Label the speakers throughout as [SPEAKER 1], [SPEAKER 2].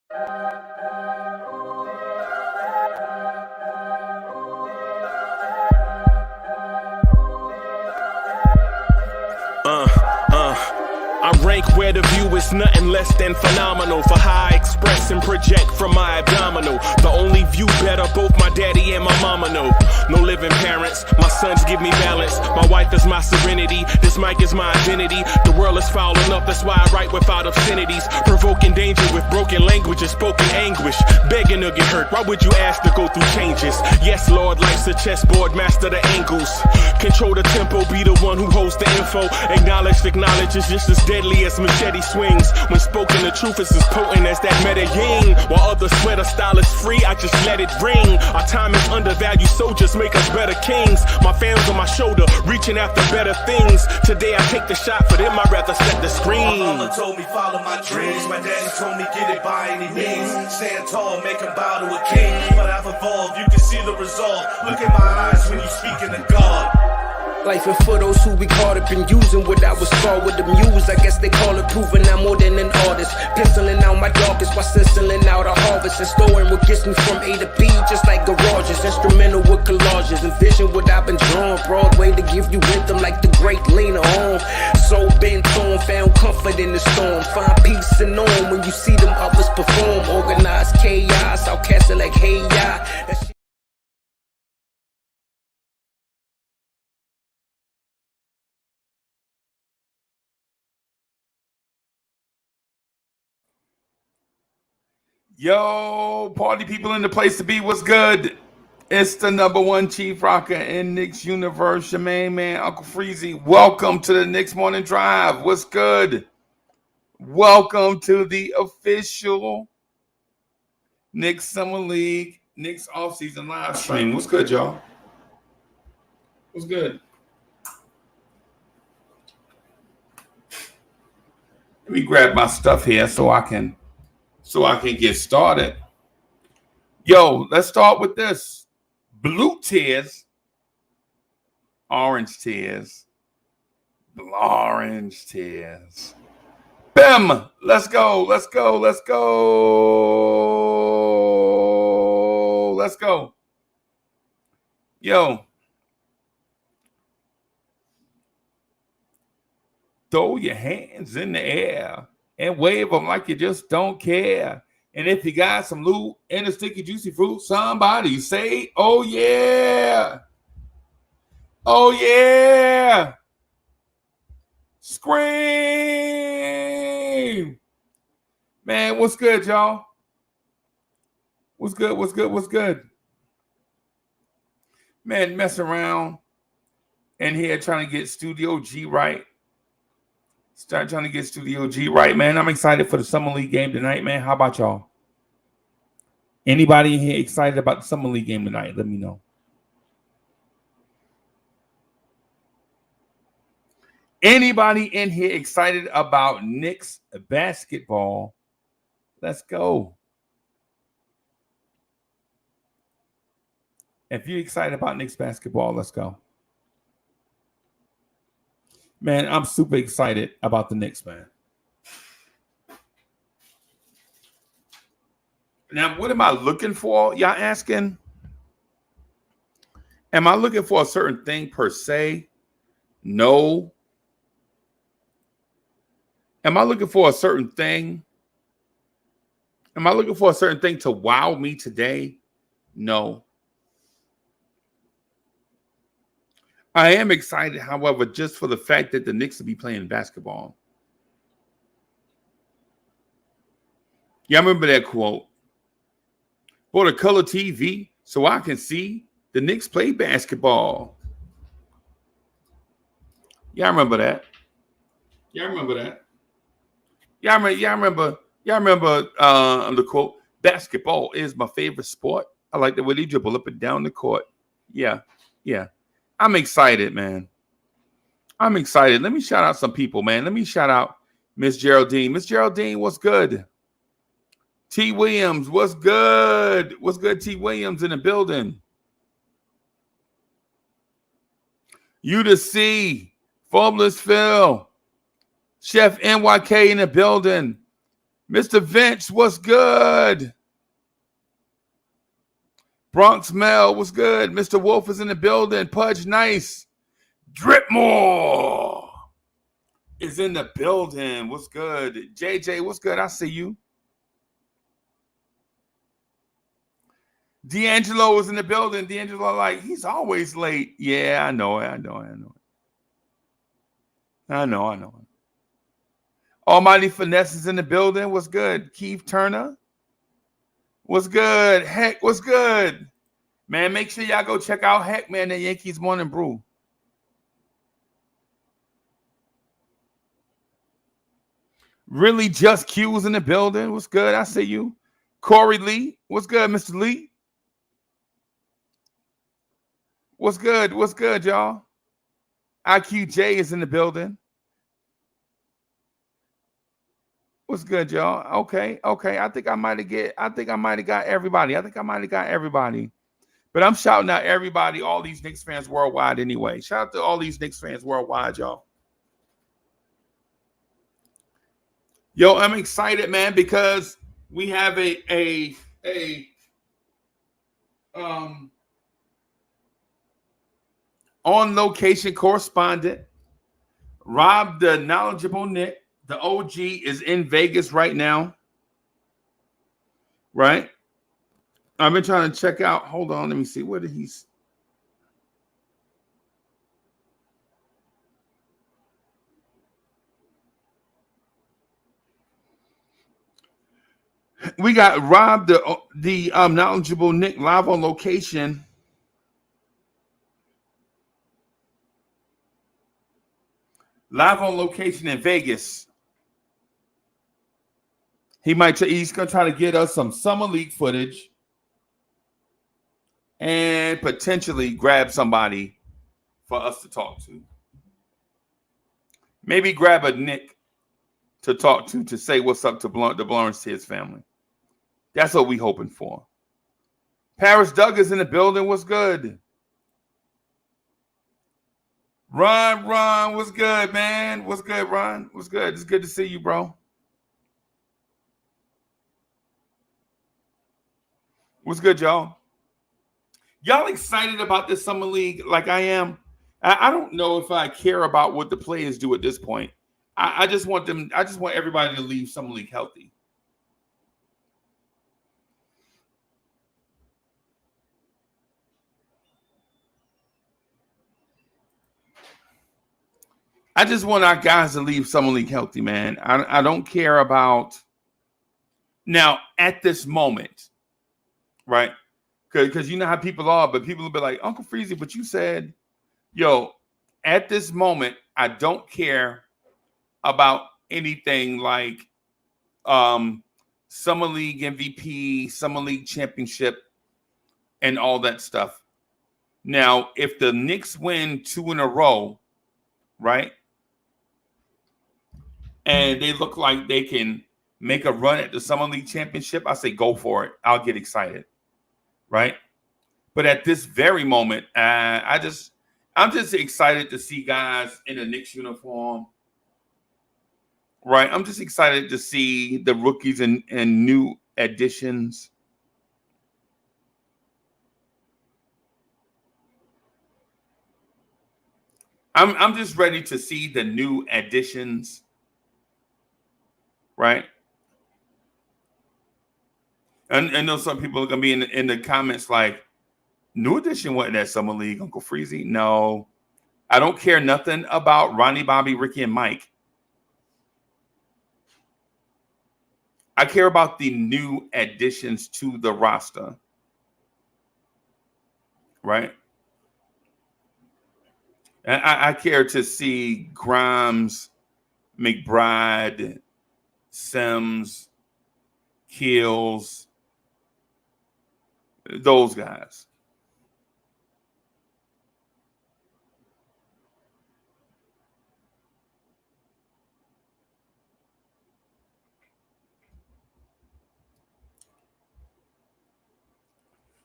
[SPEAKER 1] I rank where the view is nothing less than phenomenal. For how I express and project from my abdominal. The only view better, both my daddy and my mama know. No living parents, my sons give me balance. My wife is my serenity, this mic is my identity. The world is foul enough, that's why I write without obscenities. Provoking danger with broken language and spoken anguish. Begging to get hurt, why would you ask to go through changes? Yes, Lord, life's a chessboard, master the angles. Control the tempo, be the one who holds the info. Acknowledge is just as deadly as machete swings. When spoken, the truth is as potent as that Medellin. While others swear the style is free, I just let it ring. Our time is undervalued, soldiers make us better kings. My fans on my shoulder, reaching after better things. Today I take the shot, for them I'd rather set the screen.
[SPEAKER 2] My mama told me follow my dreams. My daddy told me get it by any means. Stand tall, make him bow to a king. But I've evolved, you can see the result. Look in my eyes when you speaking to God.
[SPEAKER 3] Life and for those who we caught up in using what I was called with the muse. I guess they call it proving I'm more than an artist. Penciling out my darkest while stenciling out a harvest. And storing what gets me from A to B, just like garages. Instrumental with collages. Envision what I've been drawing. Broadway to give you rhythm like the great Lena Horne. So bent on, found comfort in the storm. Find peace and on when you see them others perform. Organized chaos, outcasted like hey ya.
[SPEAKER 4] Yo, party people in the place to be. What's good? It's the number one chief rocker in Knicks universe, your main man, Uncle Freezy. Welcome to the Knicks Morning Drive. What's good? Welcome to the official Knicks Summer League, Knicks offseason live stream. What's good, y'all? What's good? Let me grab my stuff here so I can get started. Yo, let's start with this. Blue tears, orange tears, orange tears. Bim! Let's go, let's go, let's go. Let's go. Yo. Throw your hands in the air and wave them like you just don't care. And if you got some loot and a sticky, juicy fruit, somebody say, oh, yeah. Oh, yeah. Scream. Man, what's good, y'all? What's good, what's good, what's good? Man, messing around in here trying to get Studio G right. Start trying to get Studio G right, man. I'm excited for the Summer League game tonight, man. How about y'all? Anybody in here excited about the Summer League game tonight? Let me know. Anybody in here excited about Knicks basketball? Let's go. If you're excited about Knicks basketball, let's go. Man, I'm super excited about the Knicks, man. Now, what am I looking for? Y'all asking? Am I looking for a certain thing per se? No. Am I looking for a certain thing? Am I looking for a certain thing to wow me today? No. I am excited, however, just for the fact that the Knicks will be playing basketball. Yeah, I remember that quote. Bought a color TV so I can see the Knicks play basketball. Yeah, I remember that. Yeah, I remember that. Yeah, I remember the quote. Basketball is my favorite sport. I like the way they dribble up and down the court. Yeah. I'm excited, man. I'm excited. Let me shout out some people, man. Let me shout out Miss Geraldine. Miss Geraldine, what's good? T. Williams, what's good? What's good, T. Williams in the building? You to see. Formless Phil. Chef NYK in the building. Mr. Vince, what's good? Bronx Mel, what's good? Mr. Wolf is in the building. Pudge Nice. Dripmore is in the building. What's good? JJ, what's good? I see you. D'Angelo is in the building. D'Angelo, like, he's always late. Yeah, I know it. I know. Almighty Finesse is in the building. What's good? Keith Turner. What's good? Heck, what's good? Man, make sure y'all go check out Heck, man, the Yankees Morning Brew. Really Just Q's in the building. What's good? I see you. Corey Lee. What's good, Mr. Lee? What's good? What's good, y'all? IQJ is in the building. What's good, y'all? Okay. I think I might have got everybody. But I'm shouting out everybody, all these Knicks fans worldwide anyway. Shout out to all these Knicks fans worldwide, y'all. Yo, I'm excited, man, because we have a on location correspondent. Rob, the knowledgeable Nick, the OG, is in Vegas right now. Right? I've been trying to check out. Hold on, let me see. What did he? We got Rob, the knowledgeable Nick, live on location. Live on location in Vegas. He's gonna try to get us some summer league footage and potentially grab somebody for us to talk to. Maybe grab a Nick to talk to say what's up to the Lawrence Tibbs family. That's what we hoping for. Paris Doug is in the building. What's good? Ron, what's good, man? What's good, Ron? What's good? It's good to see you, bro. What's good, y'all? Y'all excited about this summer league like I am? I don't know if I care about what the players do at this point. I just want everybody to leave summer league healthy. I just want our guys to leave summer league healthy, man. I don't care about now at this moment, right? Because you know how people are, but people will be like, Uncle Freezy, but you said, yo, at this moment, I don't care about anything like summer league MVP, summer league championship, and all that stuff. Now, if the Knicks win 2 in a row, right? And they look like they can make a run at the Summer League Championship, I say go for it. I'll get excited, right? But at this very moment, I'm just excited to see guys in a Knicks uniform, right? I'm just excited to see the rookies and new additions. I'm just ready to see the new additions. Right. And I know some people are going to be in the comments like, New Edition wasn't that summer league, Uncle Freezy. No, I don't care nothing about Ronnie, Bobby, Ricky, and Mike. I care about the new additions to the roster. Right. And I care to see Grimes, McBride, Sims, Keels, those guys.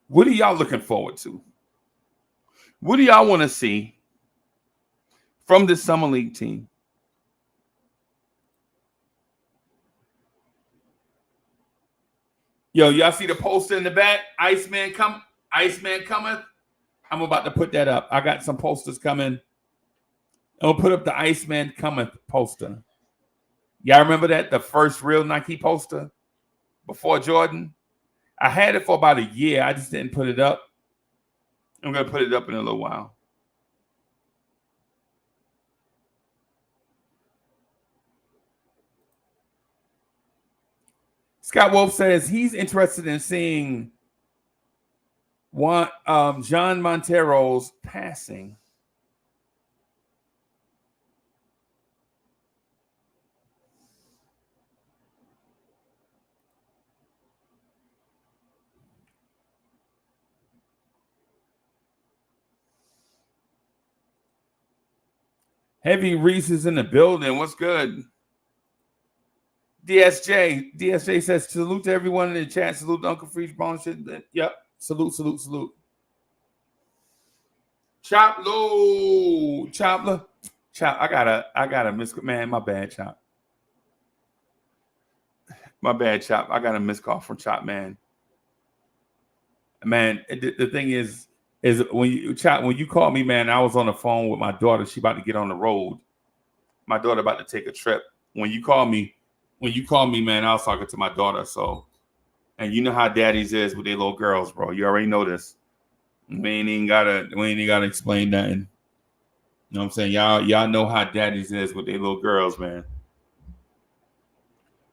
[SPEAKER 4] What are y'all looking forward to? What do y'all want to see from this summer league team? Yo, y'all see the poster in the back? Iceman cometh. I'm about to put that up. I got some posters coming. I'll put up the Iceman cometh poster. Y'all remember that? The first real Nike poster before Jordan? I had it for about a year. I just didn't put it up. I'm going to put it up in a little while. Scott Wolf says he's interested in seeing John Montero's passing. Heavy Reese is in the building. What's good? DSJ says salute to everyone in the chat. Salute to Uncle Freeze Bone. Yep. Salute. Chop low. Chop. I gotta miss, man. My bad, Chop. My bad, Chop. I got a missed call from Chop, man. Man, the thing is when you called me, man, I was on the phone with my daughter. She about to get on the road. My daughter about to take a trip. When you call me, man, I was talking to my daughter. So, and you know how daddies is with their little girls, bro. You already know this. We ain't even gotta explain nothing. You know what I'm saying? Y'all know how daddies is with their little girls, man.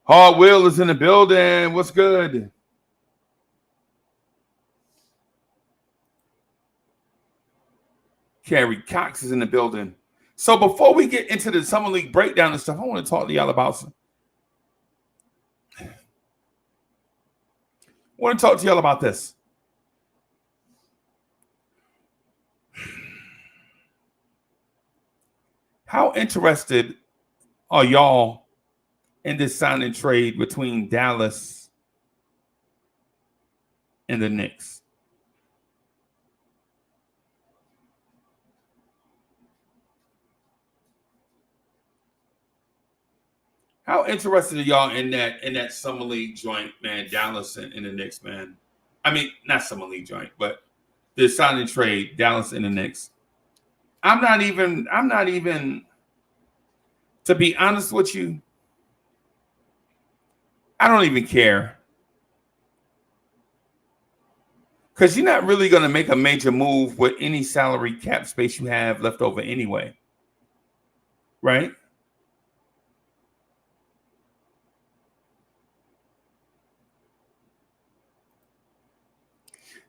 [SPEAKER 4] Hard Will is in the building. What's good? Carrie Cox is in the building. So before we get into the Summer League breakdown and stuff, I want to talk to y'all about some. I want to talk to y'all about this. How interested are y'all in this signing trade between Dallas and the Knicks? How interested are y'all in that Summer League joint, man? Dallas and the Knicks, man. I mean, not Summer League joint, but the signing trade, Dallas and the Knicks. I'm not even, to be honest with you, I don't even care. Because you're not really going to make a major move with any salary cap space you have left over anyway. Right?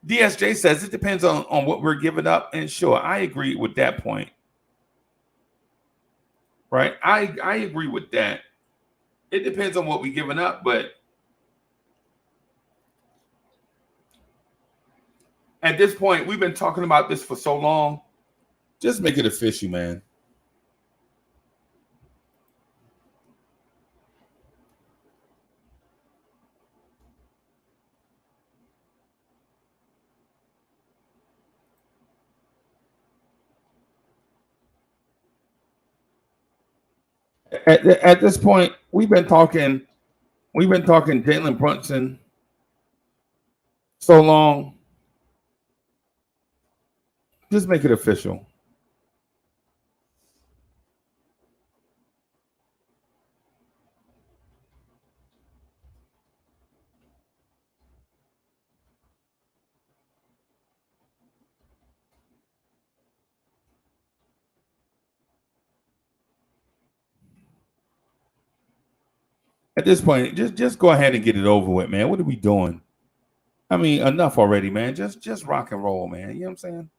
[SPEAKER 4] DSJ says it depends on what we're giving up. And sure, I agree with that point. Right? I agree with that. It depends on what we're giving up, but at this point, we've been talking about this for so long. Just make it official, man. At this point, we've been talking Jalen Brunson so long. Just make it official. At this point, just go ahead and get it over with, man. What are we doing? I mean, enough already, man. Just rock and roll, man. You know what I'm saying?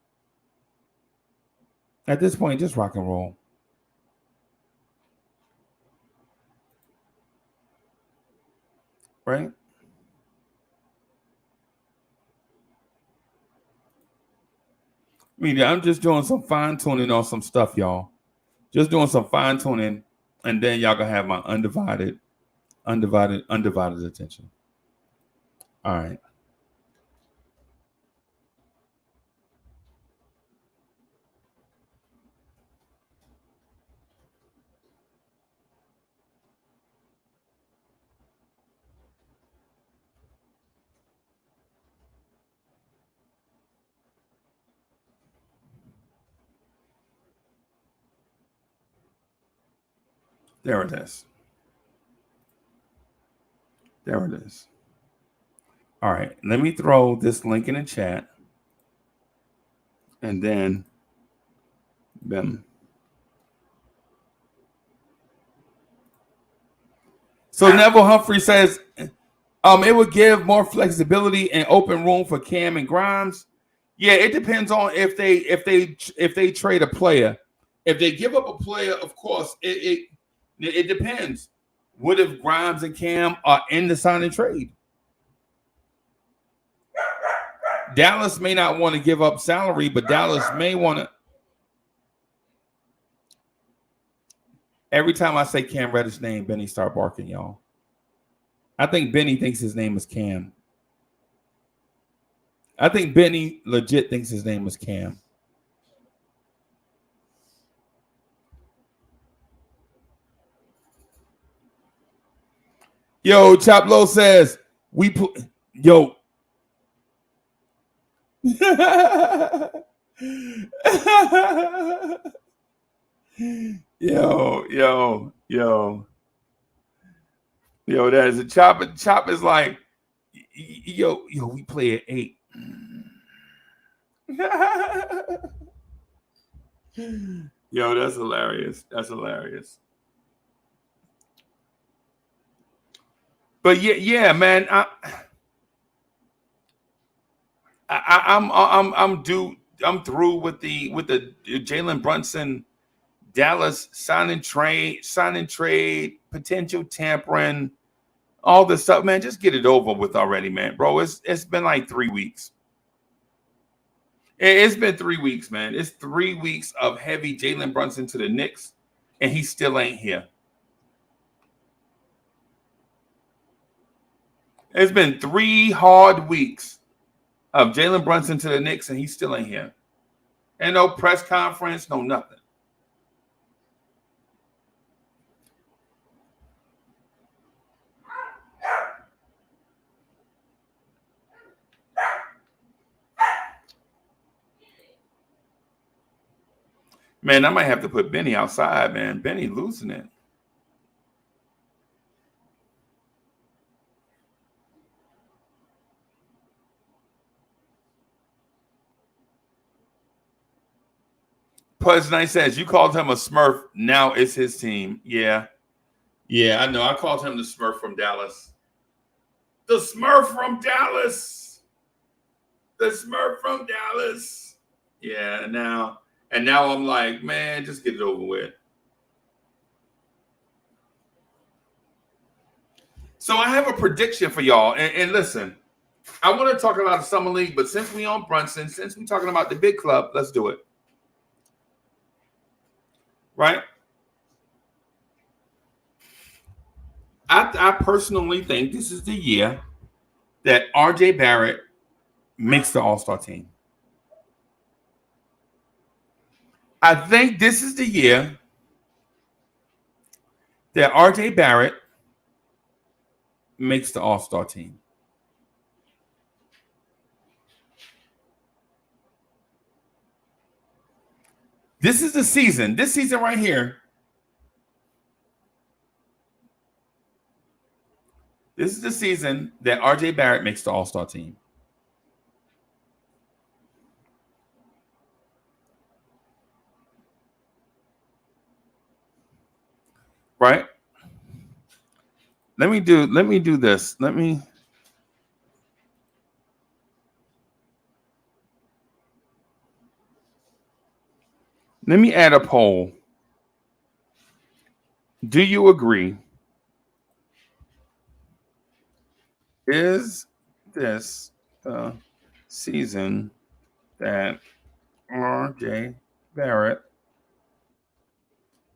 [SPEAKER 4] At this point, just rock and roll. Right? I mean, I'm just doing some fine-tuning on some stuff, y'all. Just doing some fine-tuning, and then y'all gonna have my undivided attention. All right. There it is. There it is. All right. Let me throw this link in the chat. And then, boom. So Neville Humphrey says, it would give more flexibility and open room for Cam and Grimes. Yeah, it depends on if they trade a player. If they give up a player, of course, it depends. What if Grimes and Cam are in the sign and trade? Dallas may not want to give up salary, but Dallas may want to. Every time I say Cam Reddish's name, Benny start barking, y'all. I think Benny thinks his name is Cam. I think Benny legit thinks his name is Cam. Yo, Chop Low says, we put, yo. Yo, that is a Chop. Chop is like, yo, we play at 8. Yo, that's hilarious. That's hilarious. But yeah, man, I'm through with the Jalen Brunson Dallas sign and trade, potential tampering, all this stuff, man. Just get it over with already, man, bro. It's been like 3 weeks. It's been 3 weeks, man. It's 3 weeks of heavy Jalen Brunson to the Knicks, and he still ain't here. It's been 3 hard weeks of Jalen Brunson to the Knicks, and he still ain't here. And no press conference, no nothing. Man, I might have to put Benny outside, man. Benny losing it. Pudge Knight says, you called him a Smurf. Now it's his team. Yeah, I know. I called him the Smurf from Dallas. The Smurf from Dallas. The Smurf from Dallas. Yeah, now I'm like, man, just get it over with. So I have a prediction for y'all. And listen, I want to talk about the Summer League, but since we on Brunson, since we're talking about the big club, let's do it. Right? I personally think this is the year that RJ Barrett makes the All-Star team. I think this is the year that RJ Barrett makes the All-Star team. This is the season. This season right here. This is the season that RJ Barrett makes the All-Star team. Right? Let me do this. Let me add a poll. Do you agree? Is this the season that RJ Barrett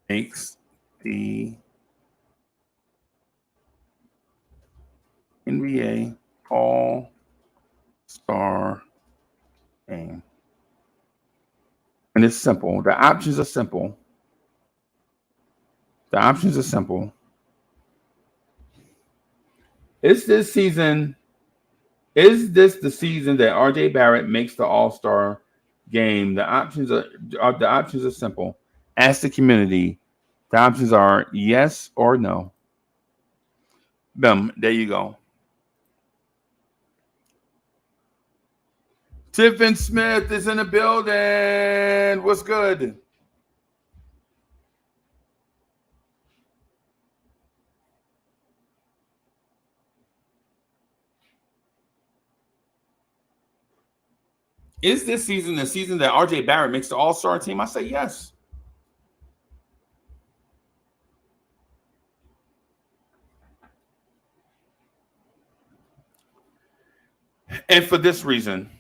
[SPEAKER 4] makes the NBA All-Star game? And it's simple. The options are simple. Is this the season that RJ Barrett makes the All-Star game? The options are simple. Ask the community. The options are yes or no. Boom. There you go. Tiffin Smith is in the building. What's good? Is this season the season that RJ Barrett makes the All-Star team? I say yes. And for this reason,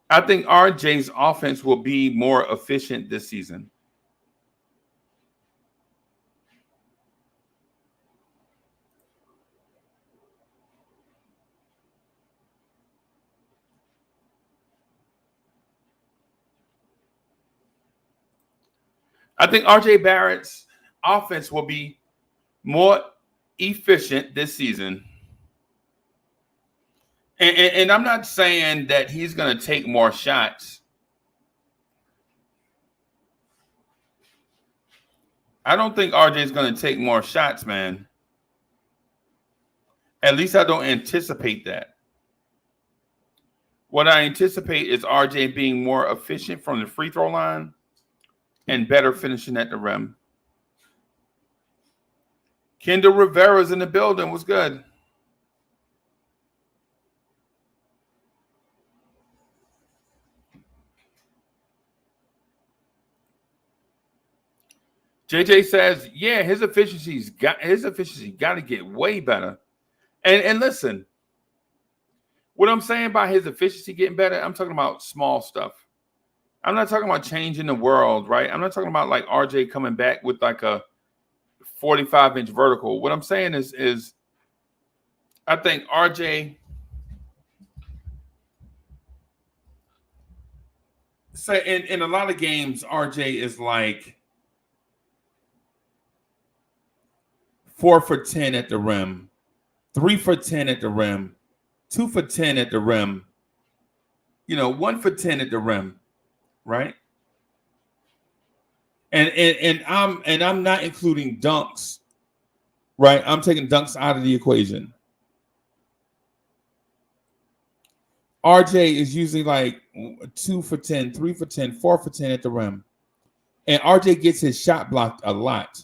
[SPEAKER 4] I think RJ's offense will be more efficient this season. I think RJ Barrett's offense will be more efficient this season. And I'm not saying that he's going to take more shots. I don't think RJ is going to take more shots, man. At least I don't anticipate that. What I anticipate is RJ being more efficient from the free throw line and better finishing at the rim. Kendall Rivera's in the building. What's good? JJ says, yeah, his efficiency got to get way better. And listen, what I'm saying by his efficiency getting better, I'm talking about small stuff. I'm not talking about changing the world, right? I'm not talking about like RJ coming back with like a 45-inch vertical. What I'm saying is I think RJ say in a lot of games, RJ is like 4 for 10 at the rim, 3 for 10 at the rim, 2 for 10 at the rim, 1 for 10 at the rim, right? And I'm not including dunks, right? I'm taking dunks out of the equation. RJ is usually like 2 for 10, 3 for 10, 4 for 10 at the rim. And RJ gets his shot blocked a lot.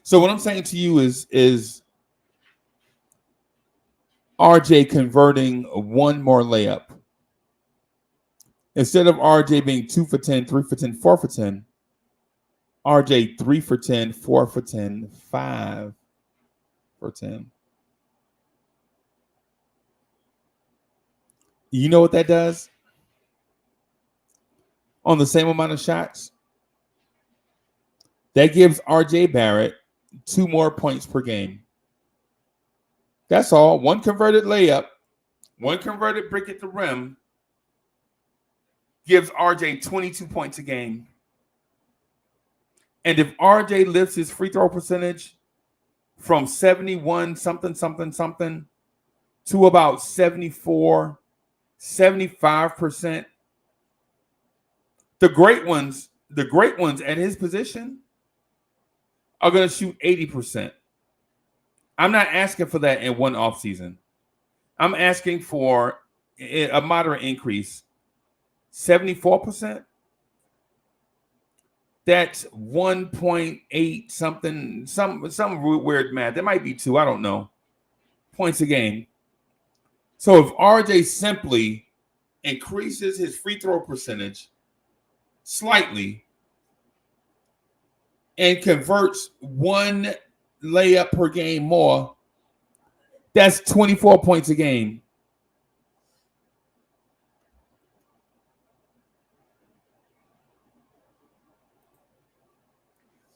[SPEAKER 4] So what I'm saying to you is RJ converting one more layup. Instead of RJ being 2 for 10, 3 for 10, 4 for 10, RJ 3 for 10, 4 for 10, 5 for 10. You know what that does? On the same amount of shots, that gives RJ Barrett 2 more points per game. That's all. 1 converted layup, 1 converted brick at the rim gives RJ 22 points a game. And if RJ lifts his free throw percentage from 71 something to about 74, 75%, the great ones at his position are going to shoot 80%. I'm not asking for that in one offseason. I'm asking for a moderate increase. 74%. That's 1.8 something, some weird math. There might be 2, I don't know, points a game. So if RJ simply increases his free throw percentage slightly and converts 1 layup per game more, that's 24 points a game.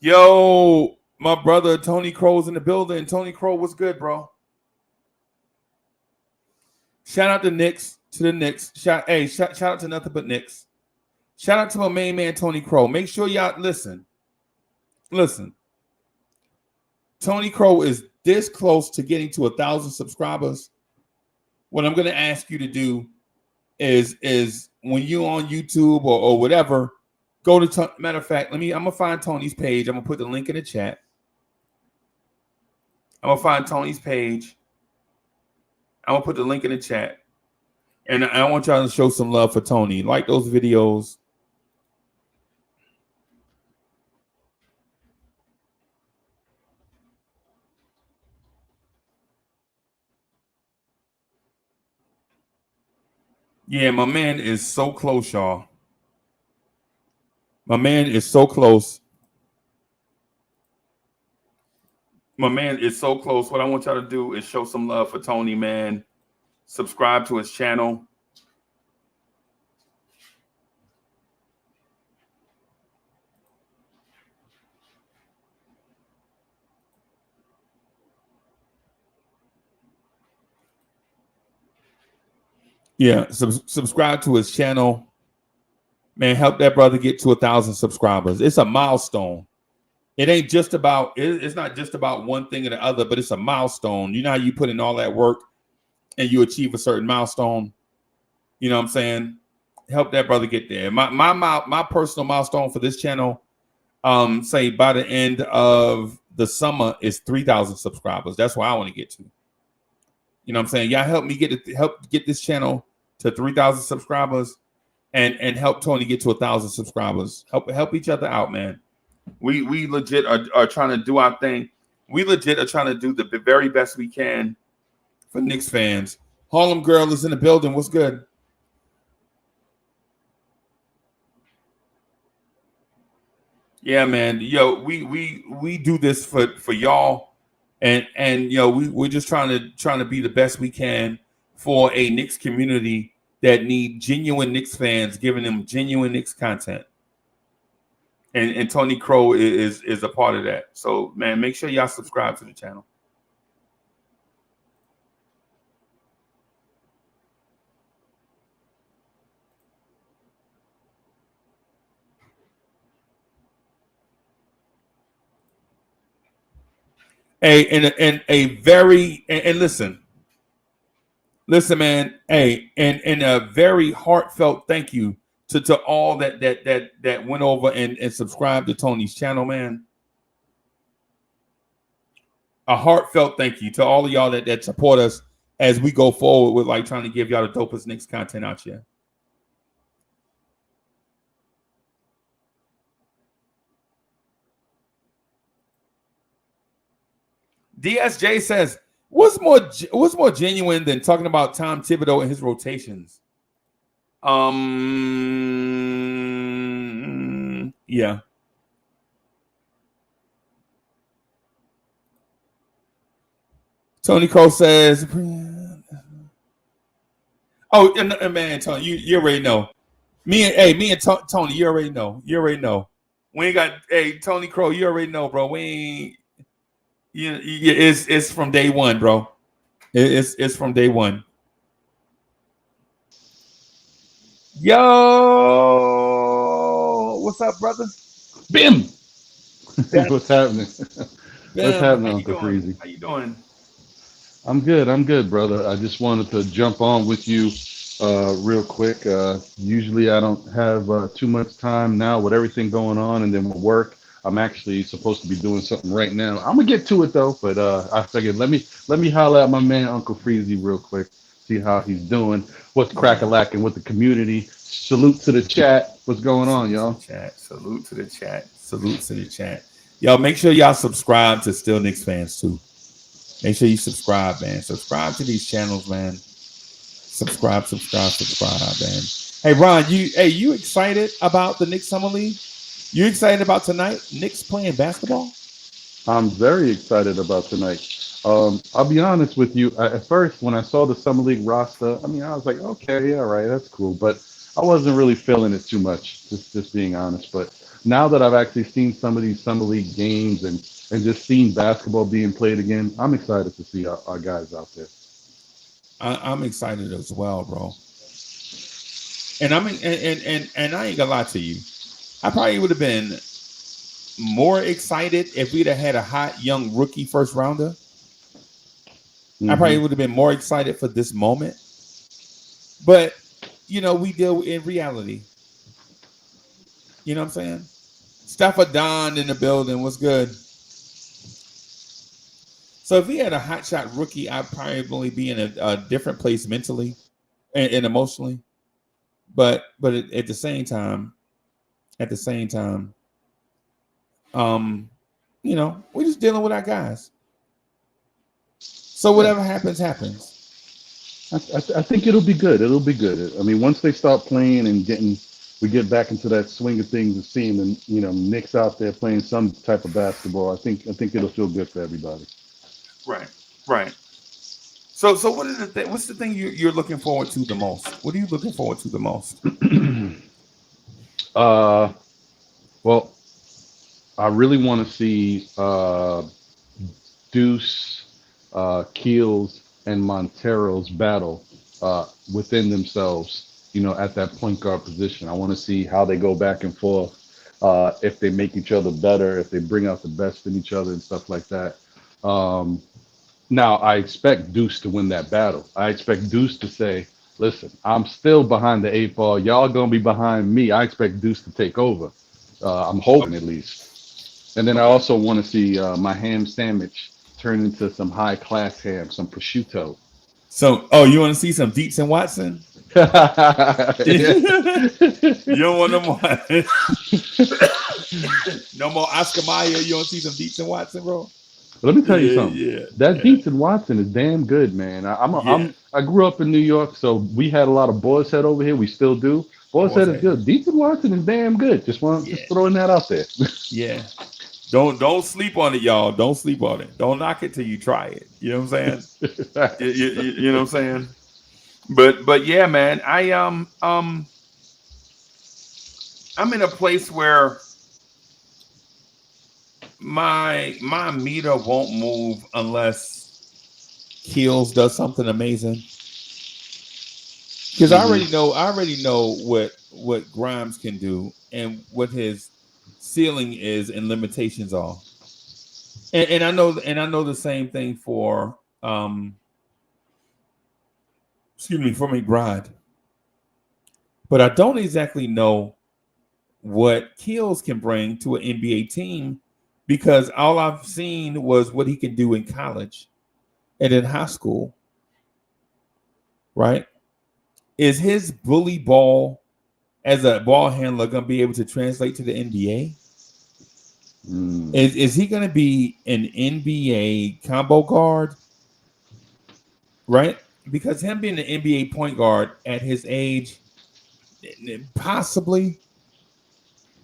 [SPEAKER 4] Yo, my brother Tony Crow's in the building. Tony Crow, what's good, bro? Shout out to the Knicks. Shout out to nothing but Knicks. Shout out to my main man Tony Crow. Make sure y'all listen. Tony Crow is this close to getting to 1,000 subscribers. what I'm going to ask you to do is when you're on YouTube or whatever, go to matter of fact, I'm gonna find Tony's page. I'm gonna put the link in the chat. I'm gonna find Tony's page. I'm gonna put the link in the chat. And I want y'all to show some love for Tony. Like those videos. Yeah, my man is so close, y'all. My man is so close. My man is so close. What I want y'all to do is show some love for Tony, man. Subscribe to his channel. Yeah, subscribe to his channel. Man, help that brother get to 1,000 subscribers. It's a milestone. It ain't just about, it's not just about one thing or the other, but it's a milestone. You know how you put in all that work and you achieve a certain milestone? You know what I'm saying? Help that brother get there. My personal milestone for this channel, say by the end of the summer, is 3,000 subscribers. That's where I want to get to. You know what I'm saying? Y'all help me get this channel to 3,000 subscribers and help Tony get to 1,000 subscribers. Help each other out, man. We legit are trying to do our thing. We legit are trying to do the very best we can for Knicks fans. Harlem Girl is in the building. What's good? Yeah, man. Yo, we do this for y'all, and yo, we're just trying to be the best we can for a Knicks community that need genuine Knicks fans, giving them genuine Knicks content. And Tony Crow is a part of that. So, man, make sure y'all subscribe to the channel. And listen, man. Hey, and a very heartfelt thank you to all that went over and subscribed to Tony's channel, man. A heartfelt thank you to all of y'all that support us as we go forward with like trying to give y'all the dopest Knicks content out here. DSJ says, what's more genuine than talking about Tom Thibodeau and his rotations? Yeah. Tony Crow says, oh, and man, Tony, you already know. Me and Tony, you already know. We ain't got, Tony Crow, you already know, bro. We ain't. It's from day one, bro. It's from day one. Yo, what's up, brother?
[SPEAKER 5] Bim. What's happening? What's happening, Uncle Freezy?
[SPEAKER 4] How you doing?
[SPEAKER 5] I'm good, brother. I just wanted to jump on with you real quick. Usually I don't have too much time now with everything going on, and then with work. I'm actually supposed to be doing something right now. I'm gonna get to it though, but I figured let me holler at my man Uncle Freezy real quick, see how he's doing, what's crack-a-lacking with the community. Salute to the chat. What's going on, y'all?
[SPEAKER 4] Salute to the chat. Y'all make sure y'all subscribe to Still Knicks Fans too. Make sure you subscribe, man. Subscribe to these channels, man. Subscribe, man. Hey, Ron, you excited about the Knicks Summer League? You excited about tonight? Knicks playing basketball?
[SPEAKER 5] I'm very excited about tonight. I'll be honest with you. At first, when I saw the Summer League roster, I was like, okay, yeah, right, that's cool. But I wasn't really feeling it too much, just being honest. But now that I've actually seen some of these Summer League games and just seen basketball being played again, I'm excited to see our guys out there.
[SPEAKER 4] I'm excited as well, bro. And I ain't gonna lie to you. I probably would have been more excited if we'd have had a hot young rookie first rounder. I probably would have been more excited for this moment. But, we deal in reality. You know what I'm saying? Stafford Don in the building. What's good? So if he had a hotshot rookie, I'd probably be in a different place mentally and emotionally. But at the same time, we're just dealing with our guys. So whatever happens, happens.
[SPEAKER 5] I think it'll be good. It'll be good. I mean, once they start playing and we get back into that swing of things and seeing the Knicks out there playing some type of basketball, I think it'll feel good for everybody.
[SPEAKER 4] Right. So what is what's the thing you're looking forward to the most? What are you looking forward to the most?
[SPEAKER 5] Well, I really want to see Deuce, Keels, and Montero's battle within themselves, at that point guard position. I want to see how they go back and forth, if they make each other better, if they bring out the best in each other and stuff like that. Now, I expect Deuce to win that battle. I expect Deuce to say, listen, I'm still behind the 8 ball. Y'all going to be behind me. I expect Deuce to take over. I'm hoping at least. And then I also want to see my ham sandwich turn into some high-class ham, some prosciutto.
[SPEAKER 4] So, you want to see some Deets and Watson? You don't want no more Oscar Mayer. You want to see some Deets and Watson, bro?
[SPEAKER 5] Let me tell you something. Deets and Watson is damn good, man. I grew up in New York, so we had a lot of Boar's Head over here. We still do. Boar's Head is good. Deets and Watson is damn good. Just throwing that out there.
[SPEAKER 4] Yeah. Don't sleep on it, y'all. Don't sleep on it. Don't knock it till you try it. You know what I'm saying? you know what I'm saying? But yeah, man. I'm in a place where my meter won't move unless Keels does something amazing. Because I already know what Grimes can do and what his ceiling is and limitations are. And I know the same thing for for McBride. But I don't exactly know what Keels can bring to an NBA team, because all I've seen was what he can do in college and in high school. Right? Is his bully ball as a ball handler going to be able to translate to the NBA? Is he going to be an NBA combo guard? Right? Because him being an NBA point guard at his age, possibly,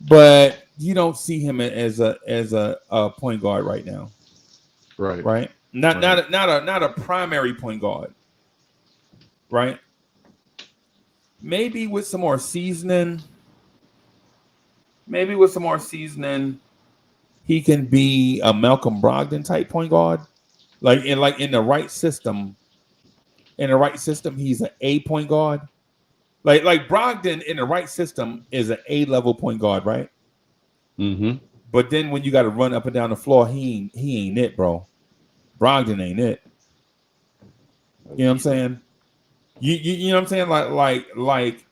[SPEAKER 4] but you don't see him as a point guard right now. Right? Not a primary point guard. Right? Maybe with some more seasoning, he can be a Malcolm Brogdon type point guard. Like in the right system. In the right system, he's an A point guard. Like Brogdon in the right system is an A-level point guard, right?
[SPEAKER 5] Mm-hmm.
[SPEAKER 4] But then when you got to run up and down the floor, he ain't it, bro. Brogdon ain't it. You know what I'm saying? You know what I'm saying? Like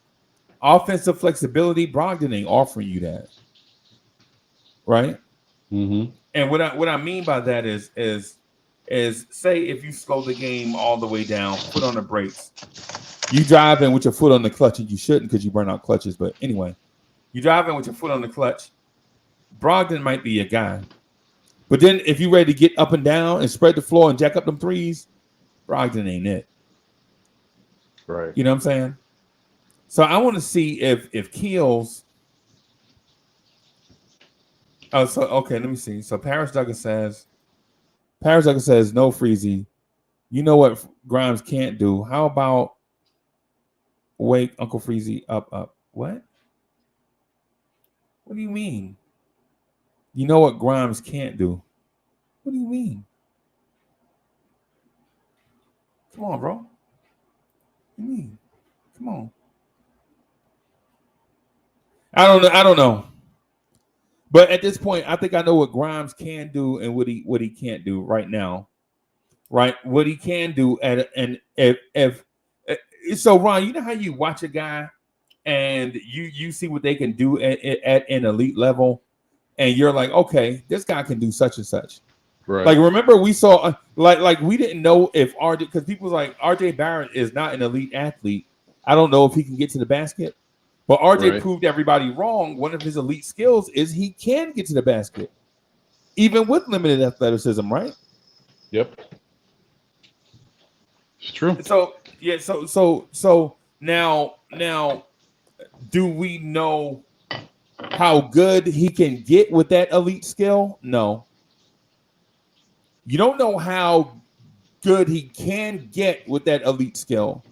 [SPEAKER 4] offensive flexibility, Brogdon ain't offering you that. Right?
[SPEAKER 5] Mm-hmm.
[SPEAKER 4] And what I mean by that is say if you slow the game all the way down, foot on the brakes, you drive in with your foot on the clutch, and you shouldn't because you burn out clutches. But anyway, you drive in with your foot on the clutch, Brogdon might be a guy. But then if you're ready to get up and down and spread the floor and jack up them threes, Brogdon ain't it.
[SPEAKER 5] Right.
[SPEAKER 4] You know what I'm saying? So I want to see if Keels. Oh, so okay, let me see. So Paris Douglas says, no, Freezy. You know what Grimes can't do? How about wake Uncle Freezy up? What? What do you mean? You know what Grimes can't do? What do you mean? Come on, bro. What do you mean? Come on. I don't know. But at this point, I think I know what Grimes can do and what he can't do right now. right? What he can do and if so, Ron, you know how you watch a guy and you see what they can do at an elite level, and you're like, okay, this guy can do such and such.
[SPEAKER 5] Right.
[SPEAKER 4] Like, remember we saw like we didn't know if RJ, because people was like RJ Barrett is not an elite athlete. I don't know if he can get to the basket, but RJ proved everybody wrong. One of his elite skills is he can get to the basket, even with limited athleticism, right?
[SPEAKER 5] Yep. It's true.
[SPEAKER 4] So yeah, so now do we know how good he can get with that elite skill? No. You don't know how good he can get with that elite skill,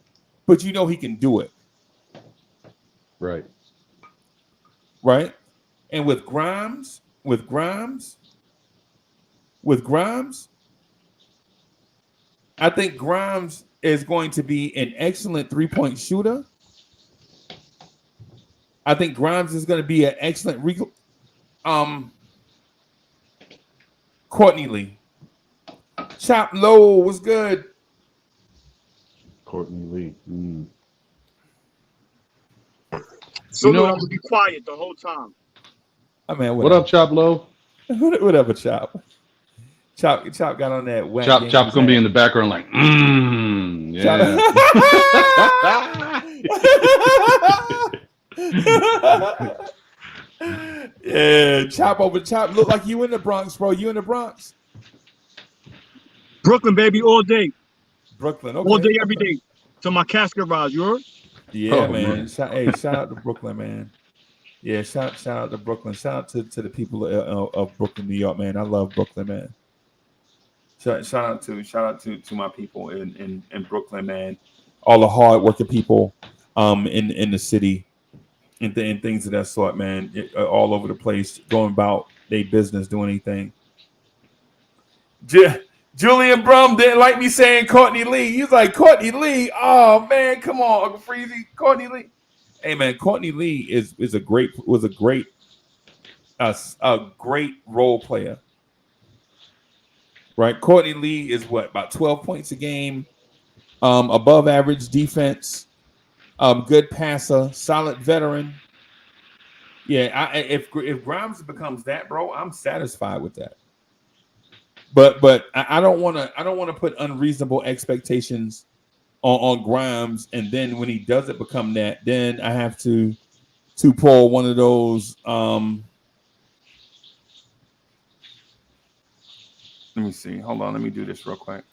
[SPEAKER 4] but you know he can do it.
[SPEAKER 5] Right.
[SPEAKER 4] Right? And with Grimes, I think Grimes is going to be an excellent three-point shooter. I think Grimes is going to be an excellent Courtney Lee. Chop Low was good.
[SPEAKER 5] Courtney Lee.
[SPEAKER 6] So I'm gonna be quiet the whole time.
[SPEAKER 4] I mean,
[SPEAKER 5] what up, Chop Low?
[SPEAKER 4] Whatever, Chop. Chop got on that wet.
[SPEAKER 5] Chop's gonna be in the background like, yeah.
[SPEAKER 4] Yeah, Chop over Chop. Look like you in the Bronx, bro. You in the Bronx?
[SPEAKER 6] Brooklyn, baby, all day.
[SPEAKER 4] Brooklyn, okay.
[SPEAKER 6] All day, every day. To my casket rise, you heard?
[SPEAKER 4] Yeah, man. Shout out to Brooklyn, man. Yeah, shout out to Brooklyn. Shout out to the people of Brooklyn, New York, man. I love Brooklyn, man. Shout out to my people in Brooklyn, man. All the hardworking people in the city and things of that sort, man. All over the place, going about their business, doing anything. Julian Brum didn't like me saying Courtney Lee. He's like, Courtney Lee. Oh man, come on, Uncle Freezy. Courtney Lee. Hey man, Courtney Lee was a great role player. Right? Courtney Lee is about 12 points a game, above average defense, good passer, solid veteran. Yeah, if Grimes becomes that, bro, I'm satisfied with that. But I don't want to put unreasonable expectations on Grimes, and then when he doesn't become that, then I have to pull one of those. Let me see. Hold on. Let me do this real quick.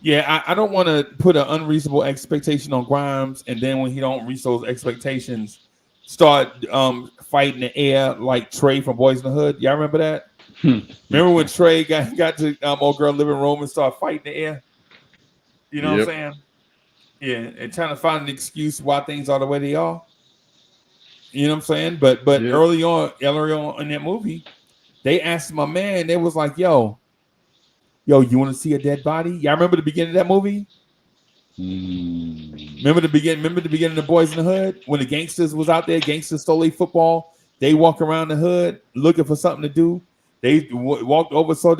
[SPEAKER 4] Yeah, I don't want to put an unreasonable expectation on Grimes, and then when he don't reach those expectations, start fighting the air like Trey from Boys in the Hood. Y'all remember that? Remember when Trey got to old girl living room and started fighting the air? You know what I'm saying? Yeah, and trying to find an excuse why things are the way they are. You know what I'm saying? But early on in that movie, they asked my man, they was like, yo, you want to see a dead body? Y'all remember the beginning of that movie? Remember the beginning of Boys in the Hood? When the gangsters was out there, gangsters stole their football. They walk around the hood looking for something to do. They walked over so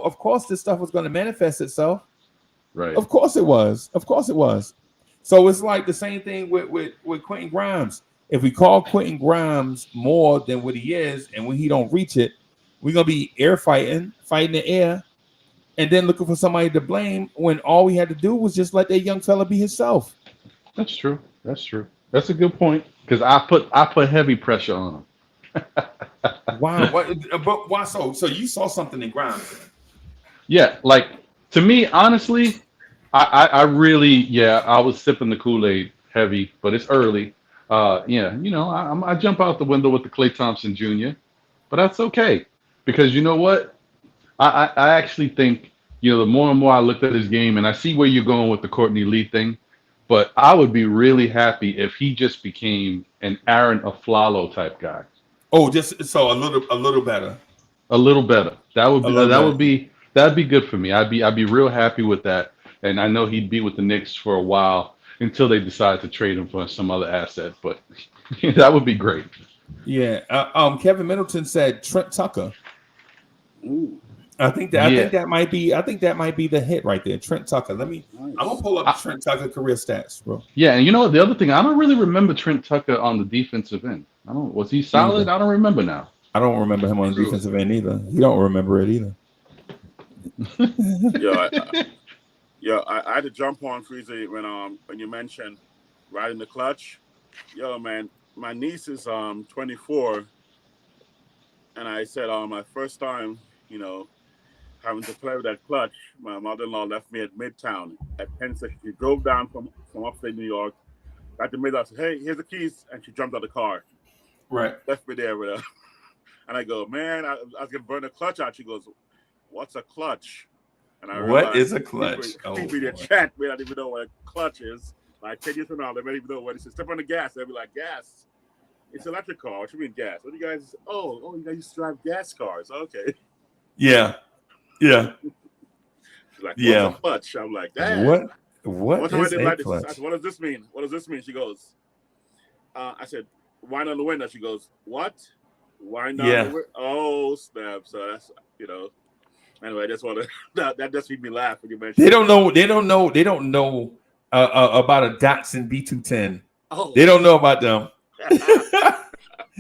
[SPEAKER 4] of course this stuff was going to manifest itself. Right. Of course it was. So it's like the same thing with Quentin Grimes. If we call Quentin Grimes more than what he is, and when he don't reach it, we're gonna be fighting the air, and then looking for somebody to blame when all we had to do was just let that young fella be himself.
[SPEAKER 5] That's true. That's a good point, because I put heavy pressure on him.
[SPEAKER 4] Wow. But why so? So you saw something in Grimes? Yeah,
[SPEAKER 5] like to me, honestly, I really, I was sipping the Kool-Aid heavy, but it's early. I jump out the window with the Klay Thompson Jr., but that's okay, because you know what? I actually think, the more and more I looked at his game, and I see where you're going with the Courtney Lee thing, but I would be really happy if he just became an Aaron Aflalo type guy.
[SPEAKER 4] Oh, just so a little better.
[SPEAKER 5] A little better. That'd be good for me. I'd be real happy with that. And I know he'd be with the Knicks for a while until they decide to trade him for some other asset. But that would be great.
[SPEAKER 4] Yeah. Kevin Middleton said Trent Tucker.
[SPEAKER 7] Ooh.
[SPEAKER 4] I think that might be the hit right there. Trent Tucker.
[SPEAKER 7] Nice.
[SPEAKER 4] I'm gonna pull up Trent Tucker career stats, bro.
[SPEAKER 5] Yeah, and you know what? The other thing, I don't really remember Trent Tucker on the defensive end. Was he solid? I don't remember now.
[SPEAKER 4] I don't remember him on the defensive end either. You don't remember it either.
[SPEAKER 6] I had to jump on Freezy when you mentioned riding the clutch. Yo, man, my niece is 24, and I said my first time, having to play with that clutch, my mother-in-law left me at Midtown at Penn Station. She drove down from upstate New York, got to Midtown, said, "Hey, here's the keys," and she jumped out of the car.
[SPEAKER 4] Right.
[SPEAKER 6] Left me there with her. And I go, "Man, I was going to burn the clutch out." She goes, "What's a clutch?" And I realized,
[SPEAKER 4] what is a clutch?
[SPEAKER 6] People in the chat may not even know what a clutch is. Like 10 years from now, they may even know what it is. Step on the gas. They'll be like, "Gas? It's an electric car. What you mean gas? What do you guys? Oh, you guys used to drive gas cars. Okay."
[SPEAKER 4] Yeah.
[SPEAKER 6] She's like, "What's a clutch?" I'm like, "Damn.
[SPEAKER 4] What is a clutch?
[SPEAKER 6] I said, "What does this mean? What does this mean?" She goes, I said, "Wine on the window." She goes, "What? Wine on the window?" Oh, snap. So that's, Anyway, that's what that just made me laugh when you mentioned. They don't know
[SPEAKER 4] about a Datsun B210.
[SPEAKER 6] Oh,
[SPEAKER 4] they don't know about them.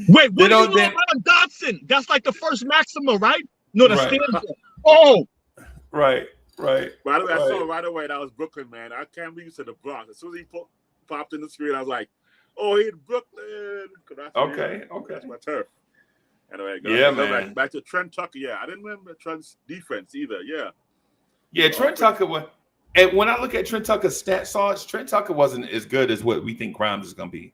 [SPEAKER 6] Wait, what do you know about a Datsun? That's like the first Maxima, right? No, the Stanza. Oh,
[SPEAKER 4] right.
[SPEAKER 6] By the way, I saw it right away. That was Brooklyn, man. I can't believe you said the Bronx. As soon as he popped in the screen, I was like, "Oh, he's in Brooklyn."
[SPEAKER 4] Okay.
[SPEAKER 6] That's my turf. Anyway,
[SPEAKER 4] man.
[SPEAKER 6] Back to Trent Tucker. Yeah, I didn't remember Trent's defense either.
[SPEAKER 4] Yeah, Trent Tucker was. And when I look at Trent Tucker's stat charts, Trent Tucker wasn't as good as what we think Grimes is going to be.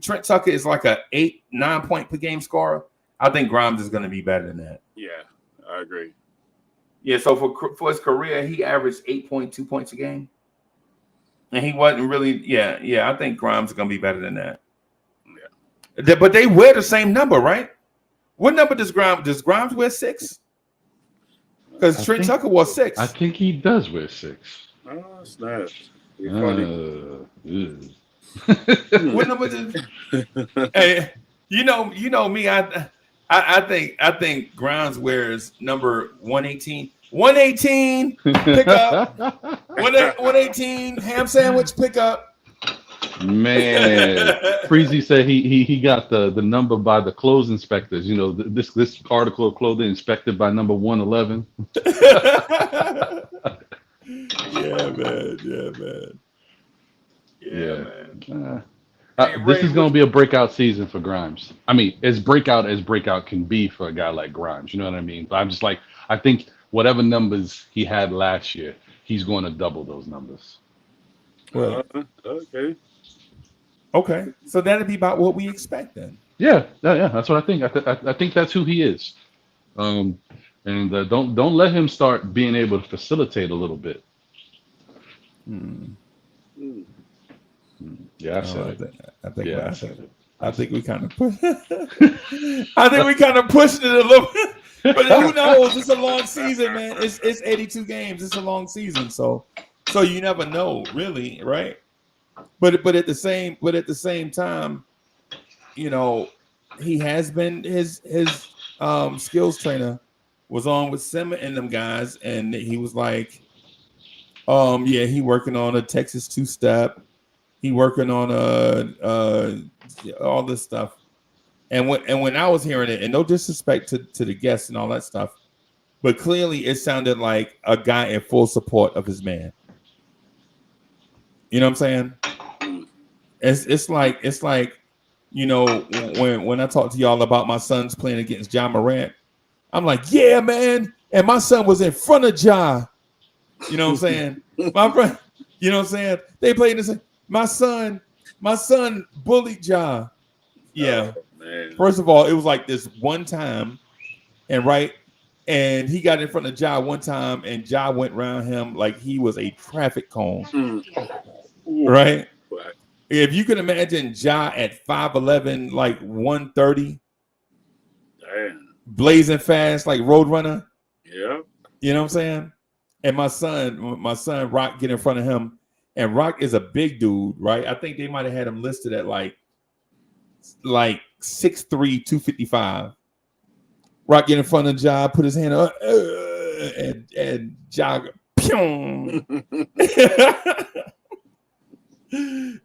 [SPEAKER 4] Trent Tucker is like a 8-9 point per game scorer. I think Grimes is going to be better than that.
[SPEAKER 6] Yeah, I agree.
[SPEAKER 4] Yeah, so for his career, he averaged 8.2 points a game, and he wasn't really. Yeah. I think Grimes is going to be better than that. Yeah, but they wear the same number, right? What number does Grimes wear? 6? Because Trent Tucker was 6.
[SPEAKER 5] I think he does wear 6.
[SPEAKER 6] Oh, snap.
[SPEAKER 4] What number does? Hey, you know me. I think Grimes wears number 118. 118 pickup. 118 ham sandwich pickup.
[SPEAKER 5] Man, Freezy said he got the number by the clothes inspectors. This article of clothing inspected by number 111. Yeah, man. This is going to be a breakout season for Grimes. I mean, as breakout can be for a guy like Grimes. You know what I mean? But I'm just like, I think whatever numbers he had last year, he's going to double those numbers.
[SPEAKER 4] Well,
[SPEAKER 5] okay.
[SPEAKER 4] So that'd be about what we expect then.
[SPEAKER 5] Yeah. That's what I think. I think that's who he is. And don't let him start being able to facilitate a little bit. Yeah, I think we kind of pushed.
[SPEAKER 4] I think we kind of pushed it a little bit. But who knows? It's a long season, man. It's 82 games. It's a long season, so you never know, really, right? But at the same time, he has been his skills trainer was on with Simmer and them guys, and he was like, he working on a Texas 2-step. He working on all this stuff. And when I was hearing it, and no disrespect to the guests and all that stuff, but clearly it sounded like a guy in full support of his man. You know what I'm saying? It's like when I talk to y'all about my sons playing against Ja Morant, I'm like, yeah, man, and my son was in front of Ja. You know what I'm saying? My friend, you know what I'm saying? They played this. My son bullied Ja. Yeah.
[SPEAKER 6] Oh,
[SPEAKER 4] first of all, it was like this one time, and he got in front of Ja one time, and Ja went around him like he was a traffic cone. Right? If you can imagine Ja at 5'11", like 130, blazing fast like Roadrunner.
[SPEAKER 6] Yeah.
[SPEAKER 4] You know what I'm saying? And my son Rock get in front of him, and Rock is a big dude, right? I think they might have had him listed at like 6'3", 255. Rock get in front of Ja, put his hand up, and Ja, pew.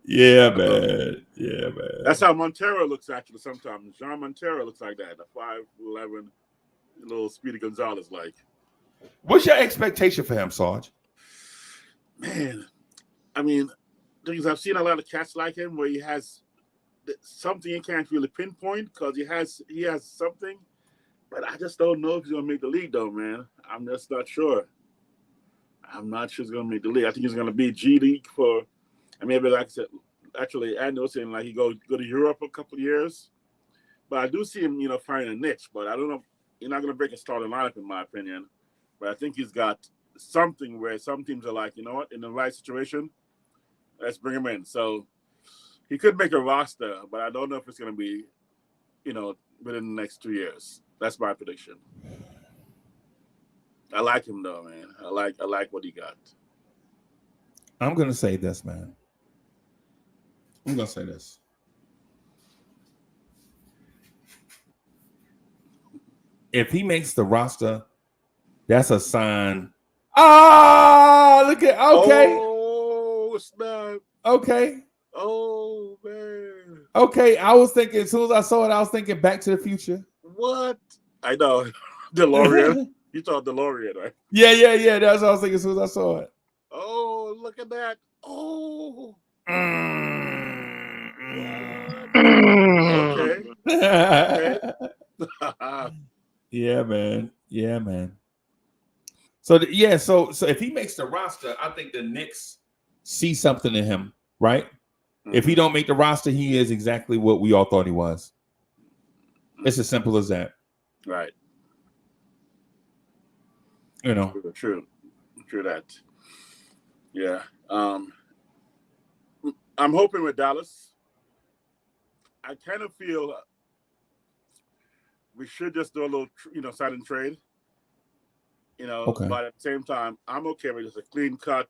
[SPEAKER 4] Yeah, man. Yeah, man.
[SPEAKER 6] That's how Montero looks actually sometimes. Jean Montero looks like that. A 5'11", little Speedy Gonzalez like.
[SPEAKER 4] What's your expectation for him, Sarge?
[SPEAKER 6] Man, I mean, because I've seen a lot of cats like him where he has something you can't really pinpoint because he has something, but I just don't know if he's gonna make the league though, man. I'm just not sure. I'm not sure he's gonna make the league. I think he's gonna be G League for, and maybe like I said, actually, Andy was saying like he go to Europe a couple of years, but I do see him, finding a niche. But I don't know. You're not gonna break a starting lineup in my opinion, but I think he's got something where some teams are like, you know what, in the right situation, let's bring him in. So he could make a roster, but I don't know if it's going to be, within the next 2 years. That's my prediction. I like him though, man. I like what he got.
[SPEAKER 4] I'm going to say this, man. I'm going to say this. If he makes the roster, that's a sign. Look at okay.
[SPEAKER 6] Oh, snap.
[SPEAKER 4] Okay.
[SPEAKER 6] Oh, man.
[SPEAKER 4] Okay, I was thinking as soon as I saw it, I was thinking Back to the Future.
[SPEAKER 6] What? I know. DeLorean. You thought DeLorean, right?
[SPEAKER 4] Yeah. That's what I was thinking as soon as I saw it.
[SPEAKER 6] Oh, look at that. Oh. Okay.
[SPEAKER 4] Yeah, man. So if he makes the roster, I think the Knicks see something in him, right? Mm-hmm. If he don't make the roster, he is exactly what we all thought he was. It's as simple as that.
[SPEAKER 6] Right.
[SPEAKER 4] True
[SPEAKER 6] that. Yeah. I'm hoping with Dallas. I kind of feel we should just do a little, sign and trade.
[SPEAKER 4] Okay.
[SPEAKER 6] But at the same time, I'm okay with just a clean cut.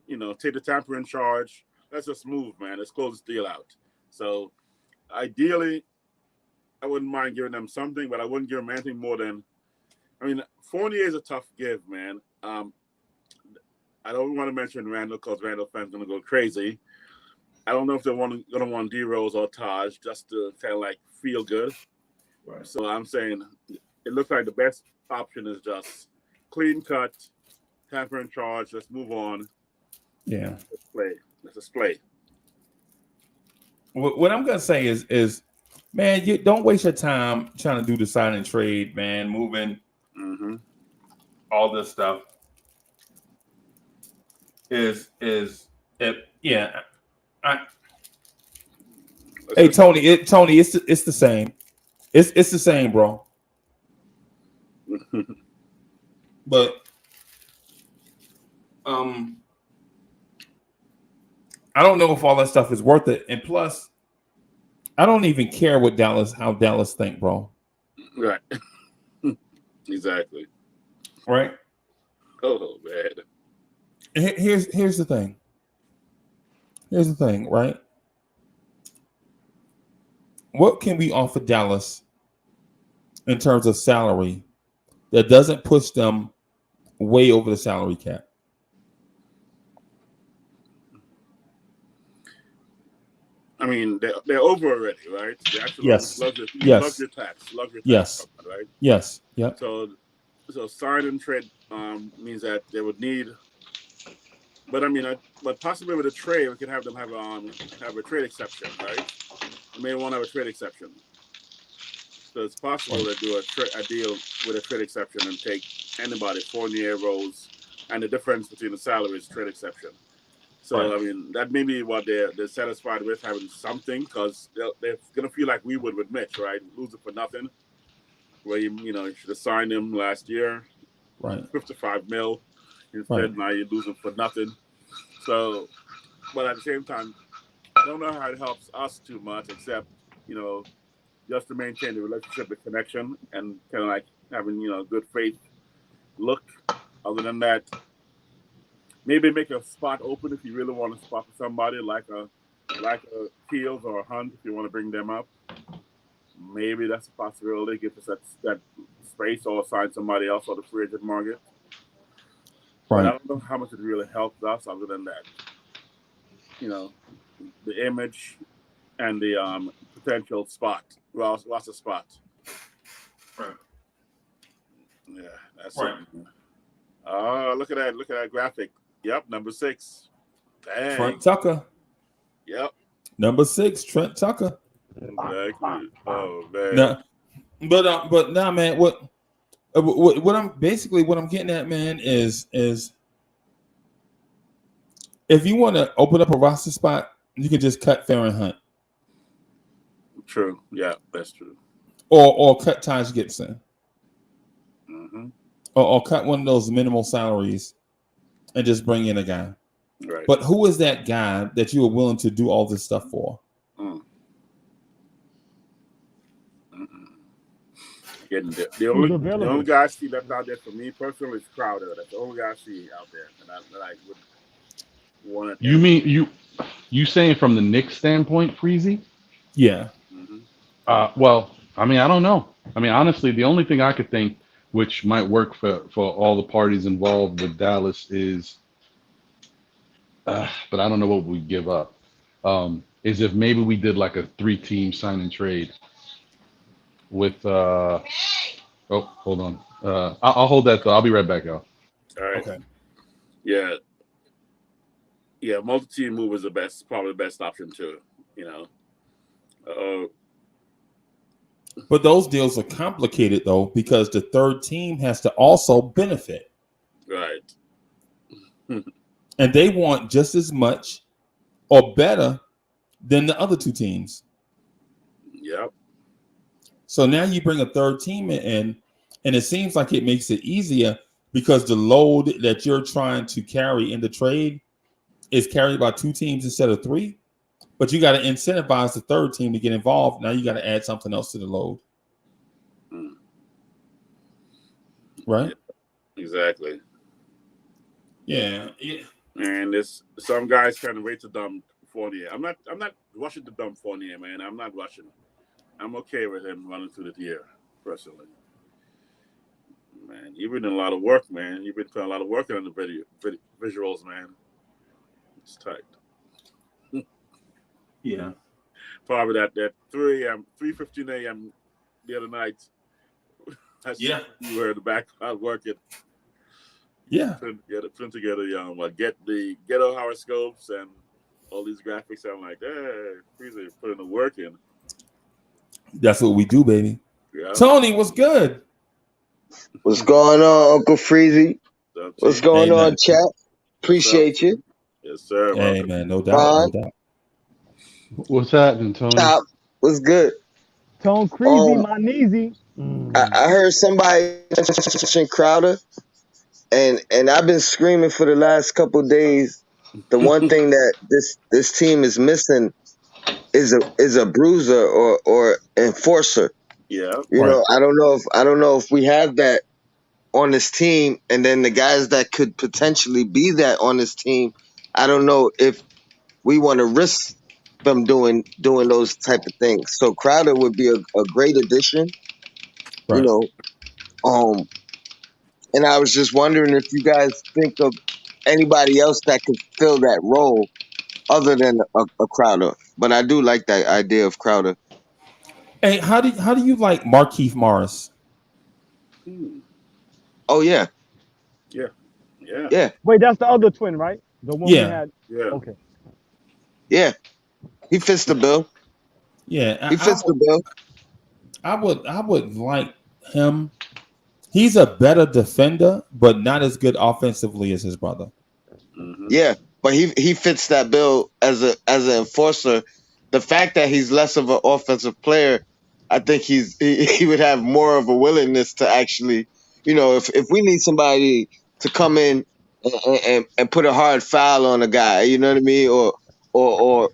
[SPEAKER 6] Take the Tampa in charge. Let's just move, man. Let's close this deal out. So, ideally, I wouldn't mind giving them something, but I wouldn't give them anything more than. Fournier is a tough give, man. I don't want to mention Randall because Randall fans are gonna go crazy. I don't know if they're gonna want D-Rose or Taj just to kind of like feel good. Right. So I'm saying it looks like the best option is just clean cut, Tampa in charge. Let's move on.
[SPEAKER 4] Yeah.
[SPEAKER 6] Let's just play.
[SPEAKER 4] What I'm gonna say is, man, you don't waste your time trying to do the sign and trade, man. Moving, all this stuff Hey Tony, it's the same. It's the same, bro. But I don't know if all that stuff is worth it. And plus, I don't even care how Dallas think, bro.
[SPEAKER 6] Right. Exactly.
[SPEAKER 4] Right.
[SPEAKER 6] Oh man.
[SPEAKER 4] Here's the thing. Here's the thing, right? What can we offer Dallas in terms of salary that doesn't push them way over the salary cap?
[SPEAKER 6] They're over already, right? They actually
[SPEAKER 4] yes.
[SPEAKER 6] Luxury tax,
[SPEAKER 4] yes.
[SPEAKER 6] Right?
[SPEAKER 4] Yes. Yep.
[SPEAKER 6] So sign and trade means that they would need. But possibly with a trade, we could have them have a trade exception, right? They may want to have a trade exception. So it's possible to do a deal with a trade exception and take anybody, Fournier, Rose, and the difference between the salaries, trade exception. So, that may be what they're satisfied with, having something, because they're going to feel like we would with Mitch, right? Losing for nothing, where you should have signed him last year.
[SPEAKER 4] Right.
[SPEAKER 6] $55 million. Instead, now you're losing for nothing. So, but at the same time, I don't know how it helps us too much, except, just to maintain the relationship and connection and kind of like having, good faith look. Other than that, maybe make a spot open if you really want to spot for somebody like a Fields or a Hunt if you want to bring them up. maybe that's a possibility. Give us that space or sign somebody else on the free agent market. But I don't know how much it really helps us other than that. The image and the potential spot, roster spot.
[SPEAKER 4] Right.
[SPEAKER 6] Yeah, that's right. Oh, look at that graphic. Yep, number 6. Dang.
[SPEAKER 4] Trent Tucker.
[SPEAKER 6] Yep.
[SPEAKER 4] Number 6, Trent Tucker.
[SPEAKER 6] Exactly. Oh man.
[SPEAKER 4] Now, but now, man, what I'm getting at, man, is if you want to open up a roster spot, you can just cut Farron Hunt.
[SPEAKER 6] True. Yeah, that's true.
[SPEAKER 4] Or cut Taj Gibson.
[SPEAKER 6] Mm-hmm.
[SPEAKER 4] Or cut one of those minimal salaries and just bring in a guy.
[SPEAKER 6] Right.
[SPEAKER 4] But who is that guy that you are willing to do all this stuff for?
[SPEAKER 6] The only guy I see that's out there for me personally is Crowder. That's the only guy I see out there that I would want to.
[SPEAKER 5] You mean you saying from the Knicks standpoint, Freezy?
[SPEAKER 4] Yeah.
[SPEAKER 6] Mm-hmm.
[SPEAKER 5] Well, I mean, I don't know. I mean, honestly, the only thing I could think which might work for all the parties involved with Dallas is, but I don't know what we give up. Is if maybe we did like a 3-team sign and trade with oh, hold on. I'll hold that thought. I'll be right back, y'all.
[SPEAKER 6] All right.
[SPEAKER 4] Okay.
[SPEAKER 6] Yeah. Yeah, multi-team move is probably the best option too.
[SPEAKER 4] But those deals are complicated though because the third team has to also benefit.
[SPEAKER 6] Right.
[SPEAKER 4] And they want just as much or better than the other 2 teams.
[SPEAKER 6] Yep.
[SPEAKER 4] So now you bring a third team in, and it seems like it makes it easier because the load that you're trying to carry in the trade is carried by 2 teams instead of 3. But you got to incentivize the third team to get involved. Now you got to add something else to the load. Right?
[SPEAKER 6] Exactly.
[SPEAKER 4] Yeah.
[SPEAKER 6] And some guys kind of wait to dump Fournier. I'm not rushing to dump Fournier, man. I'm not rushing. I'm okay with him running through the year, personally. Man, you've been doing a lot of work, man. You've been putting a lot of work on the visuals, man. It's tight.
[SPEAKER 4] Yeah.
[SPEAKER 6] Probably that 3:15 a.m. the other night. You were in the background working.
[SPEAKER 4] Yeah.
[SPEAKER 6] Putting together, get the ghetto horoscopes and all these graphics. I'm like, hey, please putting the work in.
[SPEAKER 4] That's what we do, baby.
[SPEAKER 6] Yeah.
[SPEAKER 4] Tony, what's good?
[SPEAKER 7] What's going on, Uncle Freezy? What's going on, chat? Appreciate you.
[SPEAKER 6] Yes, sir.
[SPEAKER 4] Hey, man, no doubt.
[SPEAKER 5] What's happening, Tony?
[SPEAKER 7] Top. What's good?
[SPEAKER 8] Tone Creasy, my kneesy.
[SPEAKER 7] I heard somebody mention Crowder, and I've been screaming for the last couple of days. The one thing that this team is missing is a bruiser or enforcer.
[SPEAKER 6] Yeah.
[SPEAKER 7] You know, I don't know if we have that on this team, and then the guys that could potentially be that on this team, I don't know if we want to risk them doing those type of things. So Crowder would be a great addition,
[SPEAKER 4] right.
[SPEAKER 7] And I was just wondering if you guys think of anybody else that could fill that role other than a Crowder. But I do like that idea of Crowder.
[SPEAKER 4] Hey, how do you like Markieff Morris?
[SPEAKER 7] Oh yeah.
[SPEAKER 6] Yeah.
[SPEAKER 8] Wait, that's the other twin, right? The one we had.
[SPEAKER 6] Yeah.
[SPEAKER 8] Okay.
[SPEAKER 7] Yeah. He fits the bill.
[SPEAKER 4] Yeah.
[SPEAKER 7] He fits the bill.
[SPEAKER 4] I would like him. He's a better defender, but not as good offensively as his brother.
[SPEAKER 6] Mm-hmm.
[SPEAKER 7] Yeah, but he fits that bill as an enforcer. The fact that he's less of an offensive player, I think he would have more of a willingness to actually, if we need somebody to come in and put a hard foul on a guy, you know what I mean, or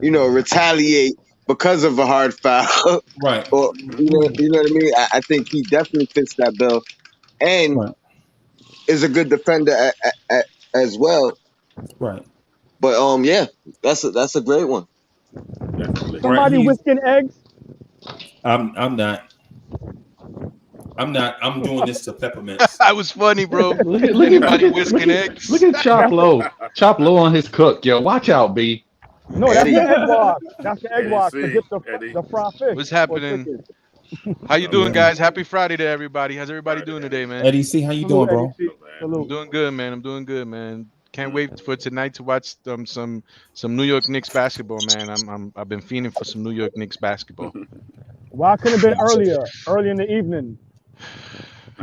[SPEAKER 7] retaliate because of a hard foul,
[SPEAKER 4] right?
[SPEAKER 7] Or you know what I mean. I think he definitely fits that bill, and is a good defender as well.
[SPEAKER 4] Right.
[SPEAKER 7] But that's a great one.
[SPEAKER 6] Definitely.
[SPEAKER 8] Somebody whisking eggs.
[SPEAKER 4] I'm not. I'm doing this to peppermints.
[SPEAKER 9] That was funny, bro.
[SPEAKER 5] Look
[SPEAKER 9] Anybody
[SPEAKER 5] at
[SPEAKER 9] whisking eggs?
[SPEAKER 5] look at Chop Low. Chop Low on his cook, yo. Watch out, B.
[SPEAKER 8] No, that's
[SPEAKER 7] Eddie.
[SPEAKER 8] the egg wash. That's the egg
[SPEAKER 6] Eddie
[SPEAKER 8] wash
[SPEAKER 6] C,
[SPEAKER 8] to get
[SPEAKER 6] Eddie.
[SPEAKER 8] the fried fish.
[SPEAKER 9] What's
[SPEAKER 8] or
[SPEAKER 9] happening?
[SPEAKER 8] chicken.
[SPEAKER 9] How you doing, guys? Happy Friday to everybody. How's everybody doing today, man?
[SPEAKER 4] Eddie C, how you doing, bro?
[SPEAKER 8] Salute,
[SPEAKER 9] I'm
[SPEAKER 8] Salute.
[SPEAKER 9] doing good, man. I'm doing good, man. Can't wait for tonight to watch some New York Knicks basketball, man. I've been fiending for some New York Knicks basketball.
[SPEAKER 8] Why couldn't have been early in the evening?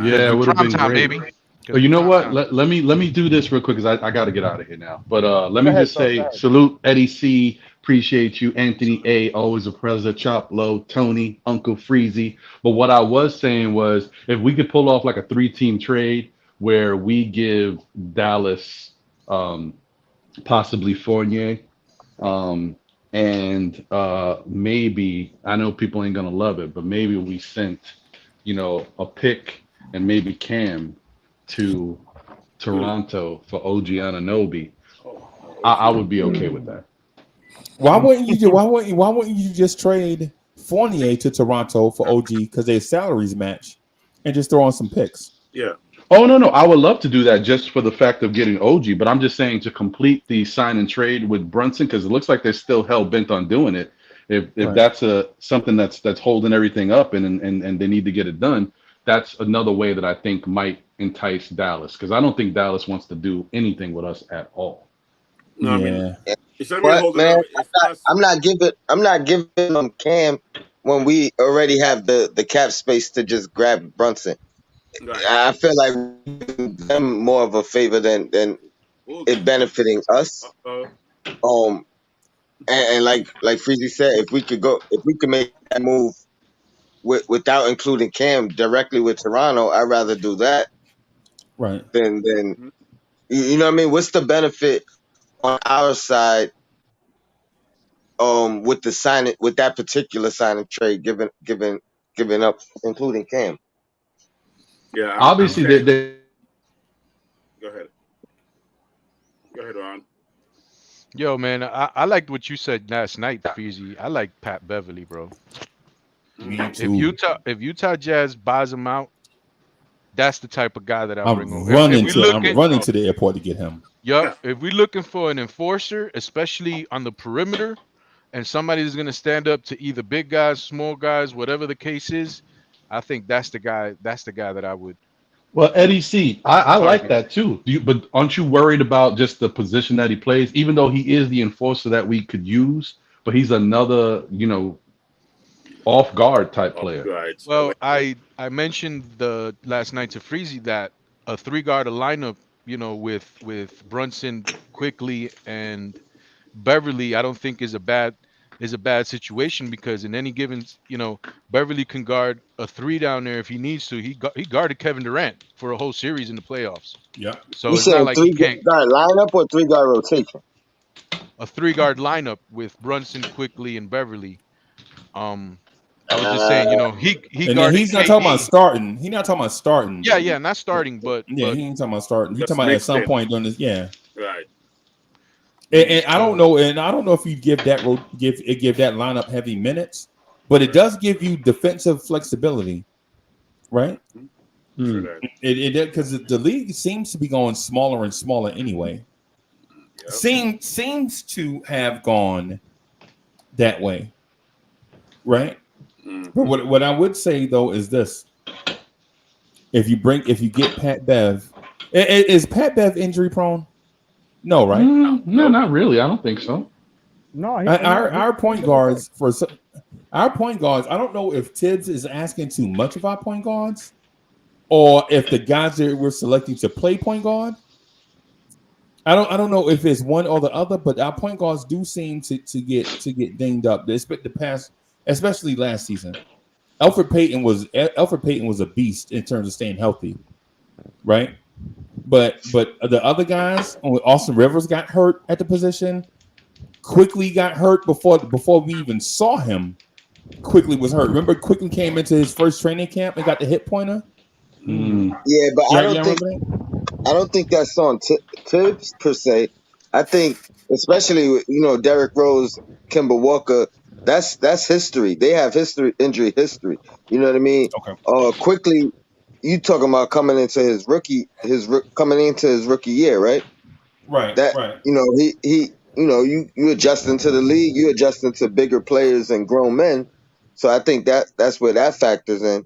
[SPEAKER 5] Yeah, it would have
[SPEAKER 9] Prime
[SPEAKER 5] been
[SPEAKER 9] time,
[SPEAKER 5] great.
[SPEAKER 9] baby.
[SPEAKER 5] But you know
[SPEAKER 9] Prime
[SPEAKER 5] what?
[SPEAKER 9] time.
[SPEAKER 5] Let me do this real quick because I got to get out of here now. But let me
[SPEAKER 8] Go ahead,
[SPEAKER 5] just
[SPEAKER 8] sir,
[SPEAKER 5] say
[SPEAKER 8] go ahead.
[SPEAKER 5] salute Eddie C. Appreciate you, Anthony A. Always a pleasure. Chop Low, Tony, Uncle Freezy. But what I was saying was if we could pull off like a 3-team trade where we give Dallas possibly Fournier and maybe I know people ain't gonna love it, but maybe we sent a pick and maybe Cam to Toronto for OG Anunoby. I would be okay with that.
[SPEAKER 4] Why wouldn't you just trade Fournier to Toronto for OG because their salaries match and just throw on some picks?
[SPEAKER 6] Yeah.
[SPEAKER 5] Oh no, I would love to do that just for the fact of getting OG, but I'm just saying to complete the sign and trade with Brunson because it looks like they're still hell bent on doing it. If
[SPEAKER 4] Right.
[SPEAKER 5] that's something that's holding everything up and they need to get it done, that's another way that I think might entice Dallas because I don't think Dallas wants to do anything with us at all.
[SPEAKER 6] No, I
[SPEAKER 4] Yeah.
[SPEAKER 6] mean, it's not
[SPEAKER 7] But
[SPEAKER 6] holding
[SPEAKER 7] man,
[SPEAKER 6] up. It's us.
[SPEAKER 7] I'm not giving them Cam when we already have the cap space to just grab Brunson.
[SPEAKER 6] Right.
[SPEAKER 7] I feel like we're doing them more of a favor than
[SPEAKER 6] Ooh,
[SPEAKER 7] it benefiting us.
[SPEAKER 6] uh-oh.
[SPEAKER 7] And like Freezy said, if we could make that move without including Cam directly with Toronto, I'd rather do that
[SPEAKER 4] Right.
[SPEAKER 7] than you know what I mean. What's the benefit on our side with that particular signing trade giving up including Cam?
[SPEAKER 6] Yeah.
[SPEAKER 5] Obviously,
[SPEAKER 6] okay.
[SPEAKER 5] they
[SPEAKER 6] Go ahead. Go ahead, Ron.
[SPEAKER 9] Yo, man, I liked what you said last night, Feezy. I like Pat Beverly, bro.
[SPEAKER 4] Me
[SPEAKER 9] If
[SPEAKER 4] too.
[SPEAKER 9] Utah Jazz buys him out, that's the type of guy that I'll bring
[SPEAKER 4] I'm
[SPEAKER 9] over.
[SPEAKER 4] running
[SPEAKER 9] If we
[SPEAKER 4] I'm running to the airport to get him.
[SPEAKER 9] Yup. If we're looking for an enforcer, especially on the perimeter, and somebody who's going to stand up to either big guys, small guys, whatever the case is, I think that's the guy. That's the guy that I would.
[SPEAKER 5] Well, Eddie C, I like
[SPEAKER 9] target.
[SPEAKER 5] that too. But aren't you worried about just the position that he plays? Even though he is the enforcer that we could use, but he's another, off guard type player.
[SPEAKER 6] Right.
[SPEAKER 9] Well, I mentioned the last night to Freezy that a 3-guard lineup, with Brunson, Quickly, and Beverly, I don't think is a bad situation because in any given, Beverly can guard a 3 down there if he needs to. He guarded Kevin Durant for a whole series in the playoffs.
[SPEAKER 4] Yeah.
[SPEAKER 9] So
[SPEAKER 7] You
[SPEAKER 9] it's not
[SPEAKER 7] saying
[SPEAKER 9] like he
[SPEAKER 7] 3
[SPEAKER 9] can't.
[SPEAKER 7] guard lineup or 3 guard rotation?
[SPEAKER 9] A 3-guard lineup with Brunson, Quickly, and Beverly. I was just saying, he
[SPEAKER 4] And then
[SPEAKER 9] guarded
[SPEAKER 4] he's not
[SPEAKER 9] KD.
[SPEAKER 4] talking about starting. He's not talking about starting.
[SPEAKER 9] Yeah, not starting, but
[SPEAKER 4] Yeah, he ain't talking about starting. He's
[SPEAKER 6] Just
[SPEAKER 4] talking about at
[SPEAKER 6] mixed
[SPEAKER 4] some
[SPEAKER 6] in.
[SPEAKER 4] point during this. Yeah.
[SPEAKER 6] Right.
[SPEAKER 4] And I don't know. And I don't know if you give that lineup heavy minutes, but it does give you defensive flexibility, right?
[SPEAKER 6] Sure that.
[SPEAKER 4] It because the league seems to be going smaller and smaller anyway.
[SPEAKER 6] Yep.
[SPEAKER 4] Seems to have gone that way, right? But what I would say though is this: if you get Pat Bev, is Pat Bev injury prone? No, right?
[SPEAKER 5] No, not really. I don't think so.
[SPEAKER 8] No,
[SPEAKER 4] Our point guards I don't know if Tibbs is asking too much of our point guards, or if the guys that we're selecting to play point guard. I don't know if it's one or the other, but our point guards do seem to get dinged up. The past, especially last season, Elfrid Payton was a beast in terms of staying healthy, right? But the other guys, Austin Rivers got hurt at the position. Quickly got hurt before we even saw him. Quickly was hurt. Remember, Quickly came into his first training camp and got the hip pointer.
[SPEAKER 7] Yeah, but I don't think that's on Tibbs per se. I think, especially with, Derrick Rose, Kemba Walker That's history. They have injury history. You know what I mean?
[SPEAKER 4] Okay.
[SPEAKER 7] Quickly, you talking about coming into his rookie year, right?
[SPEAKER 4] Right.
[SPEAKER 7] That
[SPEAKER 4] Right.
[SPEAKER 7] he you adjusting to the league, you adjusting to bigger players and grown men. So I think that's where that factors in.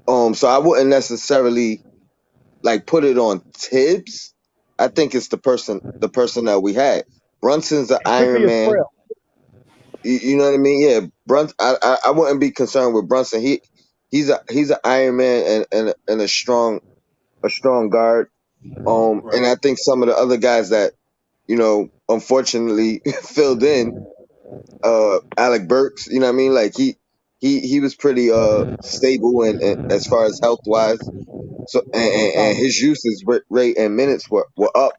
[SPEAKER 7] So I wouldn't necessarily like put it on Tibbs. I think it's the person that we had. Brunson's an
[SPEAKER 8] Quickly
[SPEAKER 7] Iron
[SPEAKER 8] is
[SPEAKER 7] Man.
[SPEAKER 8] frail.
[SPEAKER 7] You know what I mean? Yeah, Brunson. I wouldn't be concerned with Brunson. He's an Iron Man and a strong guard. And I think some of the other guys that unfortunately filled in, Alec Burks. You know what I mean? Like he was pretty stable and as far as health wise. So and his usage rate and minutes were up.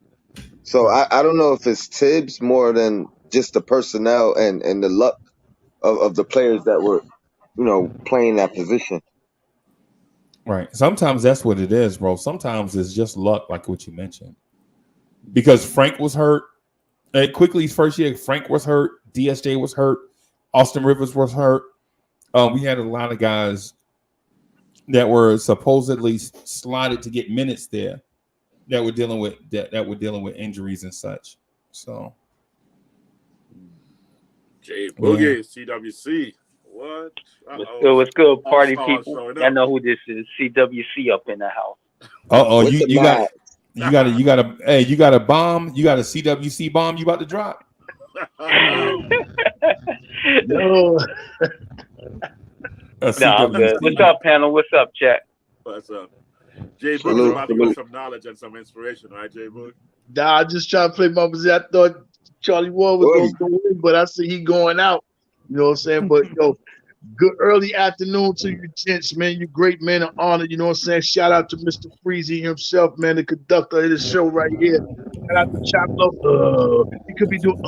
[SPEAKER 7] So I don't know if it's Tibbs more than just the personnel and the luck of the players that were playing that position.
[SPEAKER 4] Right. Sometimes that's what it is, bro. Sometimes it's just luck, like what you mentioned. Because Frank was hurt. Quickly's first year, Frank was hurt. DSJ was hurt. Austin Rivers was hurt. We had a lot of guys that were supposedly slotted to get minutes there that were dealing with injuries and such. So
[SPEAKER 6] Jay Boogie, CWC. What?
[SPEAKER 10] What's good, party people? I know who this is. CWC up in the house.
[SPEAKER 4] You got a bomb. You got a CWC bomb. You about to drop?
[SPEAKER 10] No. I'm good. What's up, panel? What's up, chat?
[SPEAKER 6] What's up? Jay Boog's about to give some knowledge and some inspiration, right, Jay Boog?
[SPEAKER 11] Nah, I just trying to play my position. I thought Charlie Ward was going to go in, but I see he going out. You know what I'm saying? But good early afternoon to you gents, man. You great man of honor. You know what I'm saying? Shout out to Mr. Freezy himself, man, the conductor of the show right here. Shout out to Chop Love. He could be doing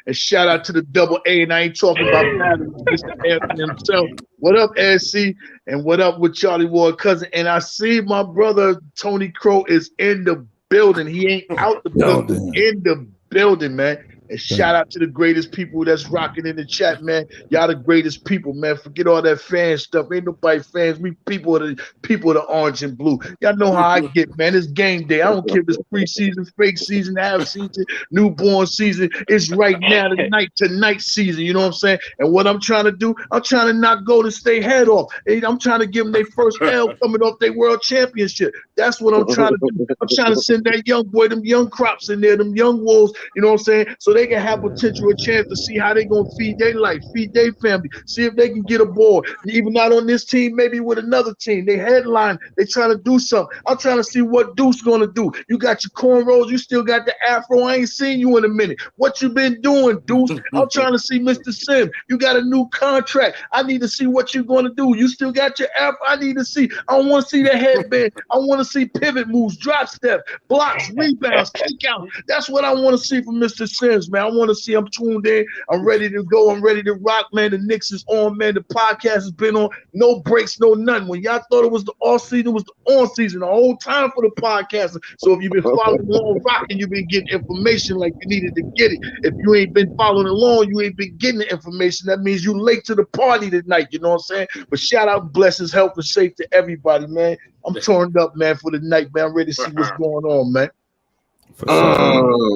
[SPEAKER 11] and shout out to the double A. And I ain't talking about Mr. Anthony himself. What up, SC? And what up with Charlie Ward cousin? And I see my brother Tony Crow is in the building. He ain't out the building, in the building, man. And shout out to the greatest people that's rocking in the chat, man. Y'all the greatest people, man. Forget all that fan stuff. Ain't nobody fans. We people of the orange and blue. Y'all know how I get, man. It's game day. I don't care if it's preseason, fake season, half season, newborn season. It's right now, tonight season. You know what I'm saying? And what I'm trying to do, I'm trying to knock Golden State head off. I'm trying to give them their first L coming off their world championship. That's what I'm trying to do. I'm trying to send that young boy, them young crops in there, them young wolves, you know what I'm saying? So they can have potential, a chance to see how they gonna feed their life, feed their family, see if they can get aboard. Even not on this team, maybe with another team. They headline, they trying to do something. I'm trying to see what Deuce gonna do. You got your cornrows, you still got the afro. I ain't seen you in a minute. What you been doing, Deuce? I'm trying to see Mr. Sim. You got a new contract. I need to see what you're gonna do. You still got your afro. I need to see. I don't want to see the headband. I want to see pivot moves, drop step, blocks, rebounds, kick out. That's what I want to see from Mr. Sims, man. I want to see. I'm tuned in. I'm ready to go. I'm ready to rock, man. The Knicks is on, man. The podcast has been on. No breaks, no nothing. When y'all thought it was the off season, it was the on season the whole time for the podcast. So if you've been following along, rocking, you've been getting information like you needed to get it. If you ain't been following along, you ain't been getting the information. That means you late to the party tonight. You know what I'm saying? But shout out, blessings, health, and safe to everybody, man. I'm turned up, man, for the night, man. I'm ready to see what's going on, man.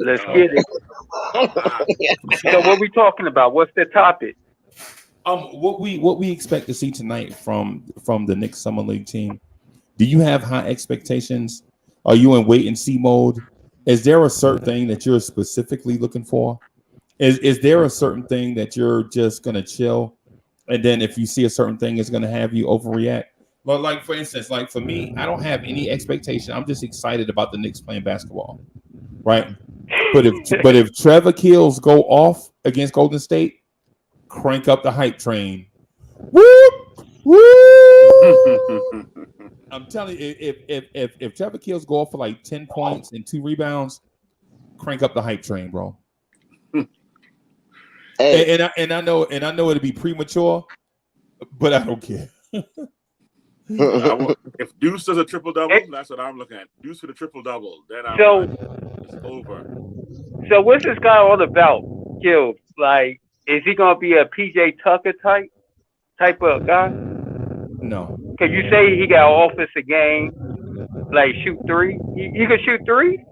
[SPEAKER 10] Let's get it. So what we talking about? What's the topic?
[SPEAKER 4] What we expect to see tonight from the Knicks Summer League team. Do you have high expectations? Are you in wait and see mode? Is there a certain thing that you're specifically looking for? Is there a certain thing that you're just gonna chill, and then if you see a certain thing, it's gonna have you overreact? But like for instance, like for me, I don't have any expectation. I'm just excited about the Knicks playing basketball, right? But if Trevor Kills go off against Golden State, crank up the hype train. Whoop, whoop. I'm telling you, if Trevor Kills go off for like 10 points and 2 rebounds, crank up the hype train, bro. Hey. And I know it'll be premature, but I don't care.
[SPEAKER 6] If Deuce does a triple-double, that's what I'm looking at. Deuce with a triple-double, then it's over.
[SPEAKER 10] So what's this guy all about, Kill? Like, Is he gonna be a PJ Tucker type of guy?
[SPEAKER 12] No.
[SPEAKER 10] Cause you say he got an offensive game, like shoot three. You can shoot three.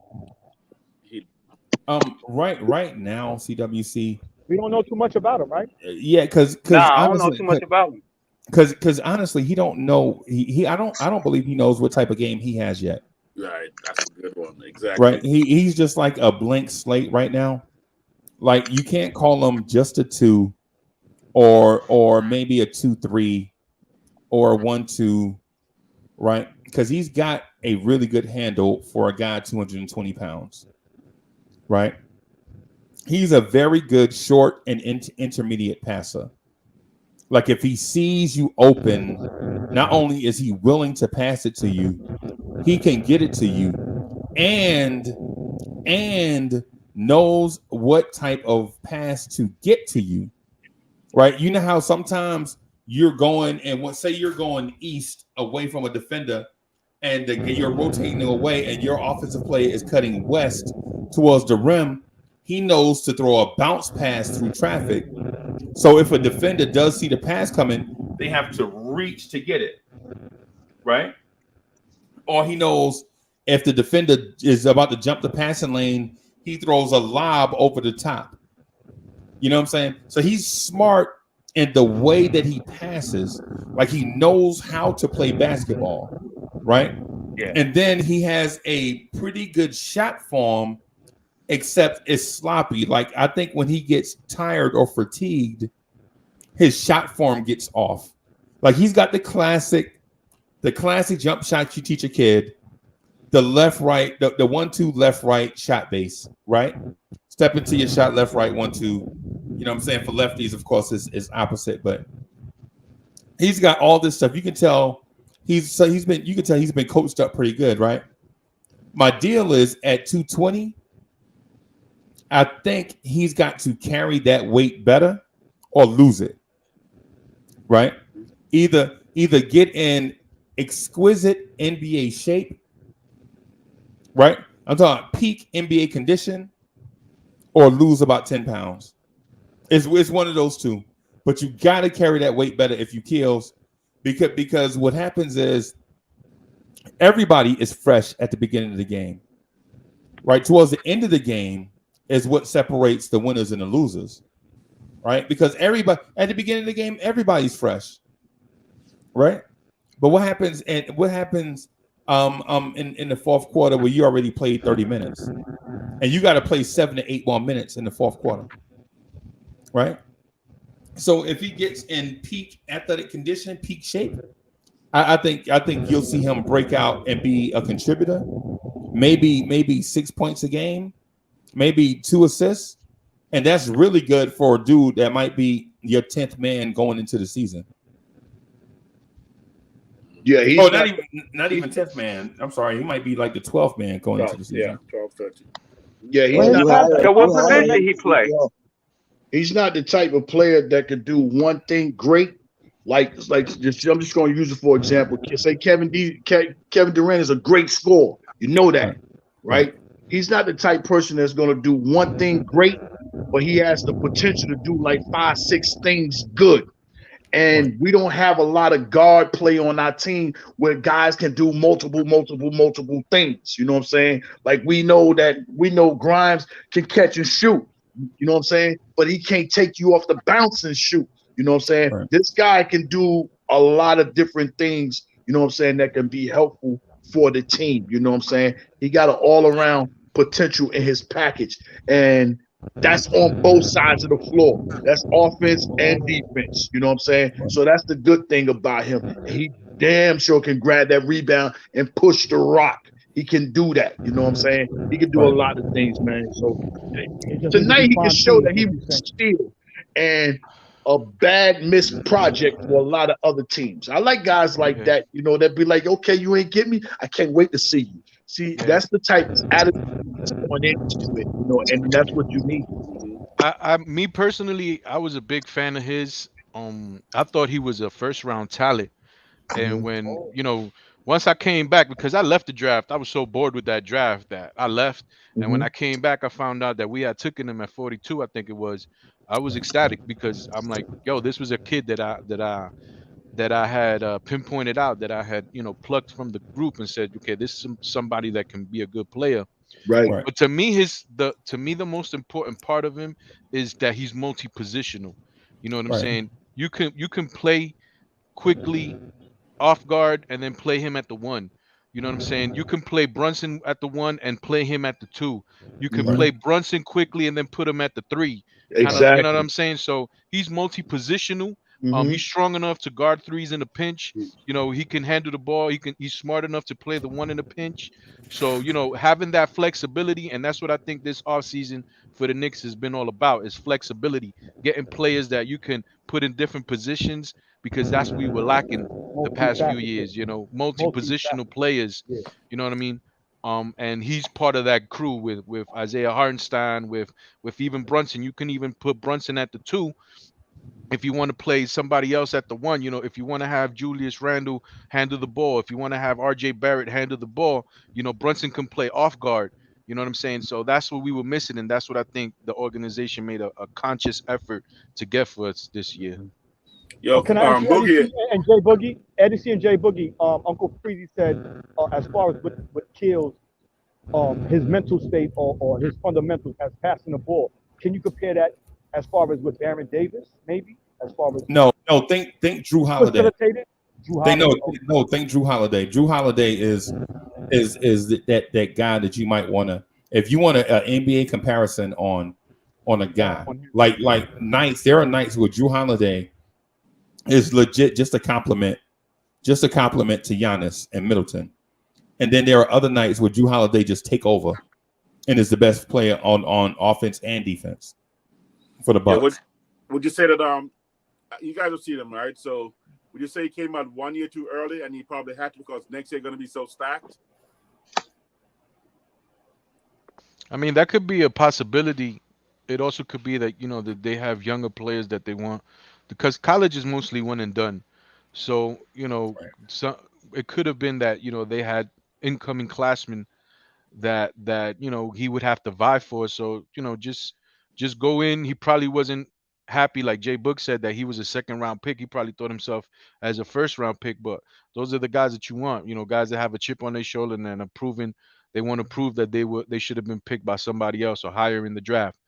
[SPEAKER 12] Right now, CWC.
[SPEAKER 8] We don't know too much about him, right?
[SPEAKER 12] Yeah, because
[SPEAKER 10] I don't know too much about him.
[SPEAKER 12] Because honestly, he don't know. I don't believe he knows what type of game he has yet.
[SPEAKER 6] Right, that's a good one. Exactly.
[SPEAKER 12] Right, he's just like a blank slate right now. Like you can't call him just a 2, or maybe a 2-3, or a 1-2, right? Because he's got a really good handle for a guy 220 pounds, right? He's a very good short and intermediate passer. Like if he sees you open, not only is he willing to pass it to you, he can get it to you, and knows what type of pass to get to you. Right? You know how sometimes you're going and say you're going east away from a defender, and you're rotating away, and your offensive player is cutting west towards the rim. He knows to throw a bounce pass through traffic. So if a defender does see the pass coming, they have to reach to get it, right? Or he knows if the defender is about to jump the passing lane, he throws a lob over the top. You know what I'm saying? So he's smart in the way that he passes. Like he knows how to play basketball, right?
[SPEAKER 10] Yeah.
[SPEAKER 12] And then he has a pretty good shot form, except it's sloppy. Like I think when he gets tired or fatigued, his shot form gets off. Like he's got the classic jump shot you teach a kid, the left right, the 1-2 left right shot base, right? Step into your shot left right 1-2. You know what I'm saying? For lefties, of course, is opposite, but he's got all this stuff. You can tell he's been coached up pretty good, right? My deal is at 220. I think he's got to carry that weight better or lose it, right? Either get in exquisite NBA shape, right? I'm talking peak NBA condition, or lose about 10 pounds. It's one of those two. But you got to carry that weight better if you kills, because what happens is everybody is fresh at the beginning of the game, right? Towards the end of the game is what separates the winners and the losers, right? Because everybody at the beginning of the game, everybody's fresh, right? But what happens in the fourth quarter where you already played 30 minutes and you got to play 7 to 8 more minutes in the fourth quarter, right? So if he gets in peak athletic condition, peak shape, I think you'll see him break out and be a contributor, maybe 6 points a game, maybe 2 assists, and that's really good for a dude that might be your 10th man going into the season.
[SPEAKER 11] Yeah, he's
[SPEAKER 12] not even 10th man. I'm sorry, he might be like the 12th man going into the season.
[SPEAKER 6] Yeah, 12, 13.
[SPEAKER 11] Yeah, he's not.
[SPEAKER 10] So what position did he play?
[SPEAKER 11] He's not the type of player that could do one thing great. I'm just going to use it for example. Say Kevin Durant is a great scorer. You know that, right? He's not the type person that's going to do one thing great, but he has the potential to do like 5, 6 things good. And we don't have a lot of guard play on our team where guys can do multiple things. You know what I'm saying? Like we know Grimes can catch and shoot. You know what I'm saying? But he can't take you off the bounce and shoot. You know what I'm saying? Right. This guy can do a lot of different things, you know what I'm saying, that can be helpful for the team. You know what I'm saying? He got an all-around potential in his package. And that's on both sides of the floor. That's offense and defense. You know what I'm saying? So that's the good thing about him. He damn sure can grab that rebound and push the rock. He can do that. You know what I'm saying? He can do a lot of things, man. So tonight he can show that he was still and a bad missed project for a lot of other teams. I like guys like that, you know, that be like, okay, you ain't get me. I can't wait to see you. See, that's the type of attitude that's going into it, you know, and that's what you need.
[SPEAKER 9] Me personally, I was a big fan of his. I thought he was a first round talent. And when, you know, once I came back, because I left the draft, I was so bored with that draft that I left. And when I came back, I found out that we had taken him at 42, I think it was. I was ecstatic because I'm like, yo, this was a kid that I had pinpointed out, that I had, plucked from the group and said, okay, this is somebody that can be a good player.
[SPEAKER 11] Right.
[SPEAKER 9] But to me, the most important part of him is that he's multi-positional. You know what I'm
[SPEAKER 12] Right.
[SPEAKER 9] saying? You can play quickly off guard and then play him at the one. You know what I'm saying? You can play Brunson at the one and play him at the two. You can
[SPEAKER 11] Mhm.
[SPEAKER 9] play Brunson quickly and then put him at the three. Kind of, you know what
[SPEAKER 11] Exactly.
[SPEAKER 9] I'm saying? So he's multi-positional.
[SPEAKER 11] Mhm.
[SPEAKER 9] He's strong enough to guard threes in a pinch. He can handle the ball. He's smart enough to play the one in a pinch. So, having that flexibility, and that's what I think this offseason for the Knicks has been all about, is flexibility, getting players that you can put in different positions, because that's what we were lacking the past few years, multi-positional players,
[SPEAKER 8] Yeah.
[SPEAKER 9] you know what I mean? And he's part of that crew with Isaiah Hartenstein, with even Brunson. You can even put Brunson at the two if you want to play somebody else at the one. If you want to have Julius Randle handle the ball, if you want to have RJ Barrett handle the ball, Brunson can play off guard. You know what I'm saying? So that's what we were missing, and that's what I think the organization made a conscious effort to get for us this year.
[SPEAKER 6] Yo,
[SPEAKER 8] Can I ask you, Eddie
[SPEAKER 6] Boogie.
[SPEAKER 8] C and Jay Boogie? Eddie C and Jay Boogie. Uncle Freezy said, as far as what kills his mental state or his fundamentals as passing the ball. Can you compare that as far as with Baron Davis, maybe? As far as
[SPEAKER 12] No. Think Drew Holiday.
[SPEAKER 8] facilitated? Drew Holiday.
[SPEAKER 12] Think Drew Holiday. Drew Holiday is that guy that you might want to, if you want an NBA comparison on a guy like nights. There are nights where Drew Holiday is legit just a compliment to Giannis and Middleton, and then there are other nights where Drew Holiday just take over and is the best player on offense and defense for the Bucks.
[SPEAKER 6] Would you say that you guys will see them, right? So would you say he came out 1 year too early, and he probably had to because next year going to be so stacked?
[SPEAKER 9] I mean, that could be a possibility. It also could be that that they have younger players that they want, because college is mostly one and done. So so it could have been that they had incoming classmen that he would have to vie for. So just go in. He probably wasn't happy, like Jay Book said, that he was a second round pick. He probably thought himself as a first round pick. But those are the guys that you want. Guys that have a chip on their shoulder and are proven. They want to prove that they should have been picked by somebody else or higher in the draft.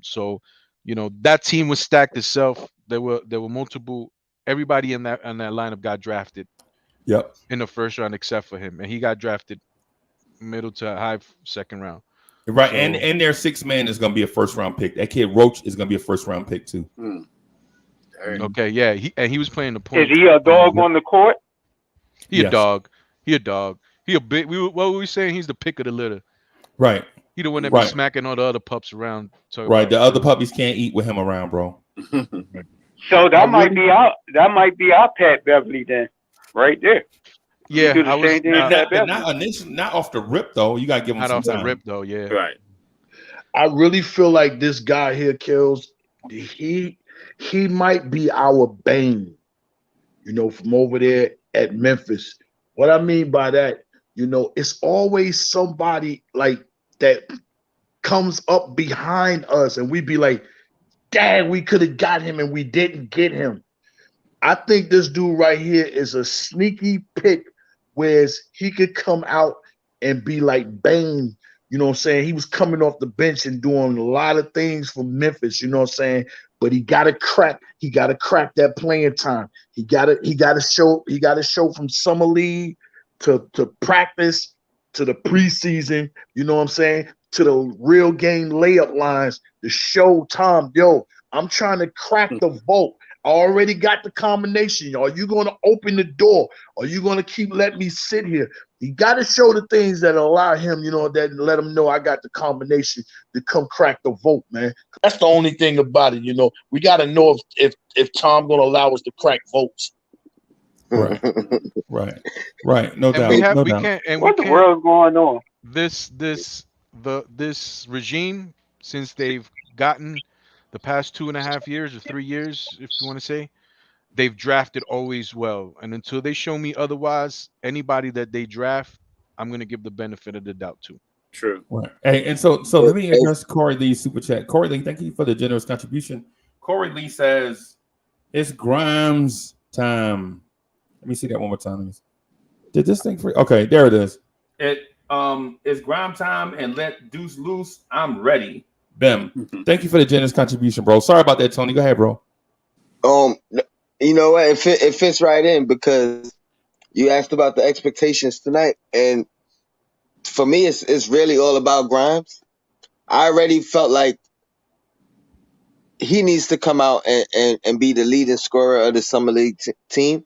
[SPEAKER 9] So that team was stacked itself. There were multiple. Everybody in that lineup got drafted.
[SPEAKER 12] Yep.
[SPEAKER 9] In the first round except for him, and he got drafted middle to high second round.
[SPEAKER 12] Right, so, and their sixth man is going to be a first round pick. That kid Roach is going to be a first round pick too.
[SPEAKER 9] Okay, yeah, he was playing the point.
[SPEAKER 10] Is he a dog on the court?
[SPEAKER 9] He a dog. He a dog. He a big. What were we saying? He's the pick of the litter.
[SPEAKER 12] Right.
[SPEAKER 9] He the one that be smacking all the other pups around.
[SPEAKER 12] Right. The other puppies can't eat with him around, bro.
[SPEAKER 10] So that might be our Pat Beverly then, right there.
[SPEAKER 9] Yeah, I was
[SPEAKER 12] not off the rip though. You gotta give him
[SPEAKER 9] not
[SPEAKER 12] some
[SPEAKER 9] off
[SPEAKER 12] time.
[SPEAKER 9] the rip though. Yeah,
[SPEAKER 6] right.
[SPEAKER 11] I really feel like this guy here, Kills. He might be our Bane, from over there at Memphis. What I mean by that, it's always somebody like that comes up behind us, and we be like, "Dang, we could have got him, and we didn't get him." I think this dude right here is a sneaky pick, whereas he could come out and be like Bane. You know what I'm saying? He was coming off the bench and doing a lot of things for Memphis, you know what I'm saying? But he gotta crack that playing time. He gotta show from summer league to practice to the preseason, you know what I'm saying? To the real game layup lines, the show time. Yo, I'm trying to crack the vault. I already got the combination. Are you going to open the door? Are you going to keep letting me sit here? You got to show the things that allow him, that let him know I got the combination to come crack the vote, man. That's the only thing about it, We got to know if Tom going to allow us to crack votes.
[SPEAKER 12] Right. No doubt.
[SPEAKER 10] What the world's going on?
[SPEAKER 9] This regime, since they've gotten the past 2.5 years or 3 years, if you want to say, they've drafted always well. And until they show me otherwise, anybody that they draft, I'm gonna give the benefit of the doubt to.
[SPEAKER 6] True.
[SPEAKER 12] Right. Hey, and so let me address Corey Lee's super chat. Corey Lee, thank you for the generous contribution. Corey Lee says it's Grimes time. Let me see that one more time. Did this thing free? Okay, there it is. It's Grimes time and let Deuce loose. I'm ready. Bim. Thank you for the generous contribution, bro. Sorry about that, Tony. Go ahead, bro.
[SPEAKER 7] You know what? It fits right in because you asked about the expectations tonight, and for me, it's really all about Grimes. I already felt like he needs to come out and be the leading scorer of the summer league team.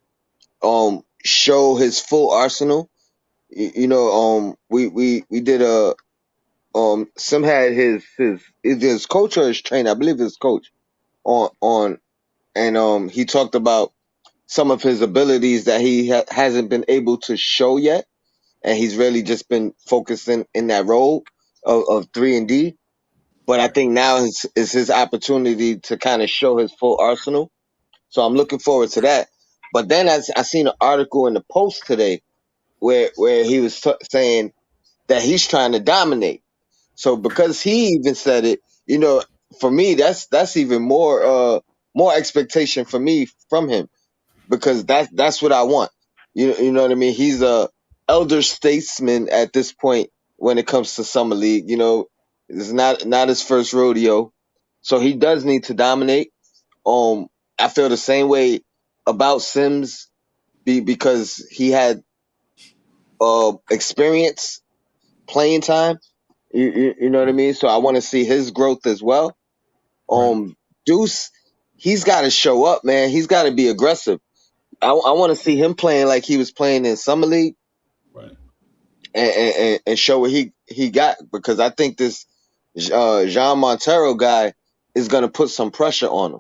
[SPEAKER 7] Show his full arsenal. We did a Sim had his coach or his trainer, I believe his coach on and he talked about some of his abilities that he hasn't been able to show yet, and he's really just been focusing in that role of 3-and-D. But I think now is his opportunity to kind of show his full arsenal. So I'm looking forward to that. But then I seen an article in the Post today where he was saying that he's trying to dominate. So because he even said it, for me that's even more expectation for me from him, because that's what I want. You know what I mean? He's a elder statesman at this point when it comes to summer league. It's not his first rodeo, so he does need to dominate. I feel the same way about Sims because he had experience, playing time. You know what I mean? So I want to see his growth as well. Deuce, he's got to show up, man. He's got to be aggressive. I want to see him playing like he was playing in summer league,
[SPEAKER 12] right?
[SPEAKER 7] And show what he got, because I think this Jean Montero guy is gonna put some pressure on him.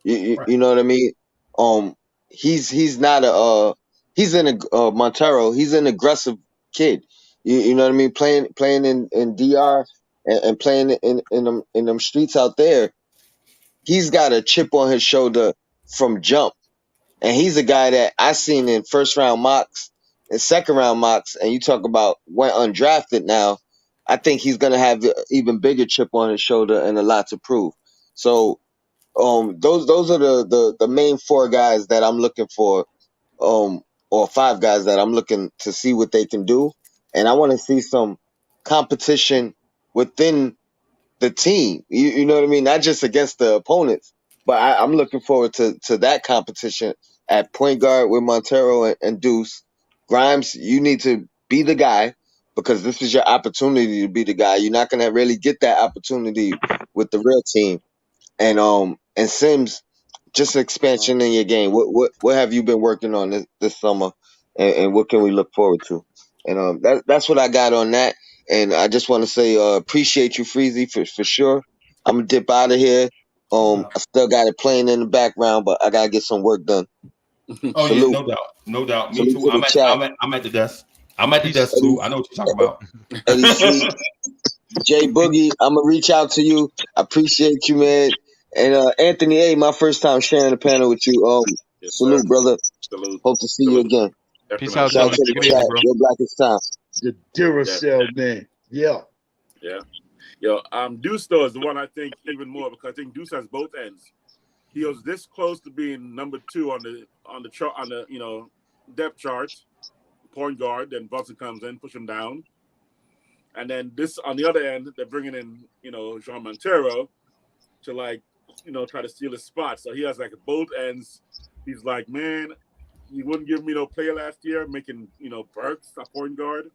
[SPEAKER 7] You know what I mean? He's not he's Montero. He's an aggressive kid. You know what I mean? Playing in DR and playing in them streets out there. He's got a chip on his shoulder from jump. And he's a guy that I seen in first round mocks and second round mocks. And you talk about went undrafted now. I think he's going to have an even bigger chip on his shoulder and a lot to prove. So those are the main four guys that I'm looking for, or five guys that I'm looking to see what they can do. And I want to see some competition within the team. You know what I mean? Not just against the opponents, but I'm looking forward to that competition at point guard with Montero and Deuce. Grimes, you need to be the guy, because this is your opportunity to be the guy. You're not gonna really get that opportunity with the real team. And Sims, just expansion in your game. What have you been working on this summer, and what can we look forward to? And that's what I got on that. And I just want to say appreciate you, Freezy, for sure. I'm gonna dip out of here. I still got it playing in the background, but I gotta get some work done.
[SPEAKER 12] Oh
[SPEAKER 7] Salute.
[SPEAKER 12] yeah, no doubt. Me
[SPEAKER 7] Salute
[SPEAKER 12] too.
[SPEAKER 7] to the chat.
[SPEAKER 12] I'm at the desk. I'm at the desk too. I know what you're talking about.
[SPEAKER 7] Eddie C, Jay Boogie, I'm gonna reach out to you. I appreciate you, man. And Anthony A, my first time sharing the panel with you.
[SPEAKER 6] Yes,
[SPEAKER 7] Salute,
[SPEAKER 6] sir.
[SPEAKER 7] brother.
[SPEAKER 6] Salute.
[SPEAKER 7] Hope to see you again.
[SPEAKER 9] Peace out,
[SPEAKER 7] Shout out
[SPEAKER 9] Tony.
[SPEAKER 7] to the
[SPEAKER 9] Take it easy,
[SPEAKER 7] chat.
[SPEAKER 9] bro.
[SPEAKER 7] Your blackest time.
[SPEAKER 11] The Duracell man. Yeah.
[SPEAKER 6] Yeah. Yo, Deuce though is the one I think even more, because I think Deuce has both ends. He was this close to being number 2 on the chart, on the depth chart, point guard. Then Brunson comes in, push him down, and then this on the other end they're bringing in Jean Montero to try to steal his spot. So he has both ends. He's like, man, you wouldn't give me no play last year, making Burks a point guard,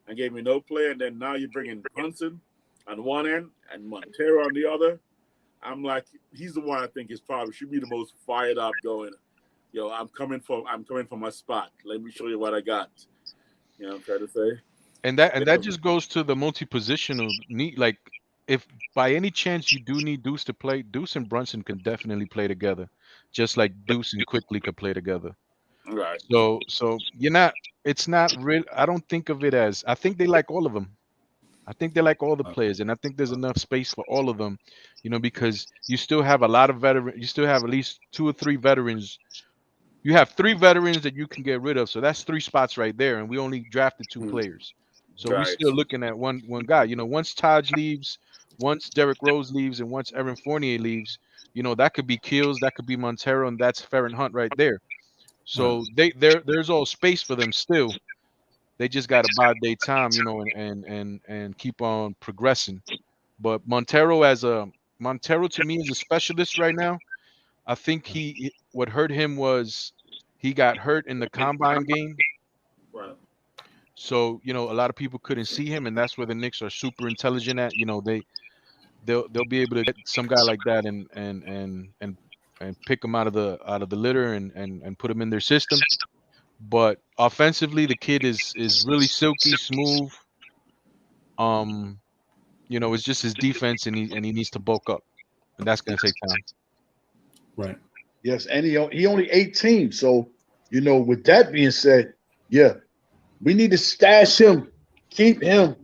[SPEAKER 6] and gave me no play, and then now you're bringing Brunson on one end and Montero on the other. I'm like, he's the one I think should be the most fired up, going, I'm coming for my spot. Let me show you what I got. You know what I'm trying to say?
[SPEAKER 9] And that just goes to the multi-positional need. Like, if by any chance you do need Deuce to play, Deuce and Brunson can definitely play together, just like Deuce and Quickly could play together.
[SPEAKER 6] Right.
[SPEAKER 9] So it's not real. I don't think of it as, I think they like all of them. I think they like all the players, and I think there's enough space for all of them, because you still have a lot of veterans. You still have at least 2 or 3 veterans you have 3 veterans that you can get rid of. So that's 3 spots right there, and we only drafted 2 players. So we're still looking at one guy. You know, once Taj leaves, once Derrick Rose leaves, and once Evan Fournier leaves, you know, that could be Keels, that could be Montero, and that's Ferren Hunt right there. So there's all space for them still. They just got to bide their time, you know, and keep on progressing. But Montero to me is a specialist right now. I think what hurt him was he got hurt in the combine game.
[SPEAKER 6] Right.
[SPEAKER 9] So, you know, a lot of people couldn't see him, and that's where the Knicks are super intelligent at. You know, they'll be able to get some guy like that and pick him out of the litter and put him in their system. But offensively, the kid is really silky smooth. You know, it's just his defense, and he needs to bulk up, and that's gonna take time.
[SPEAKER 12] Right.
[SPEAKER 11] Yes, and he only 18. So, you know, with that being said, yeah, we need to stash him, keep him.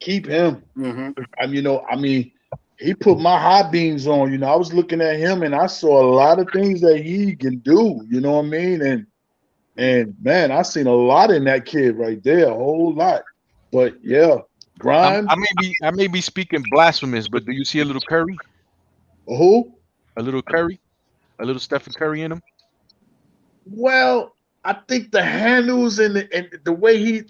[SPEAKER 6] Mm-hmm.
[SPEAKER 11] I mean, he put my high beams on. You know, I was looking at him and I saw a lot of things that he can do. You know what I mean? And man, I seen a lot in that kid right there, a whole lot. But yeah, Grimes.
[SPEAKER 9] I may be speaking blasphemous, but do you see a little Curry?
[SPEAKER 11] Who?
[SPEAKER 9] A little Curry? A little Stephen Curry in him?
[SPEAKER 11] Well, I think the handles and the way he,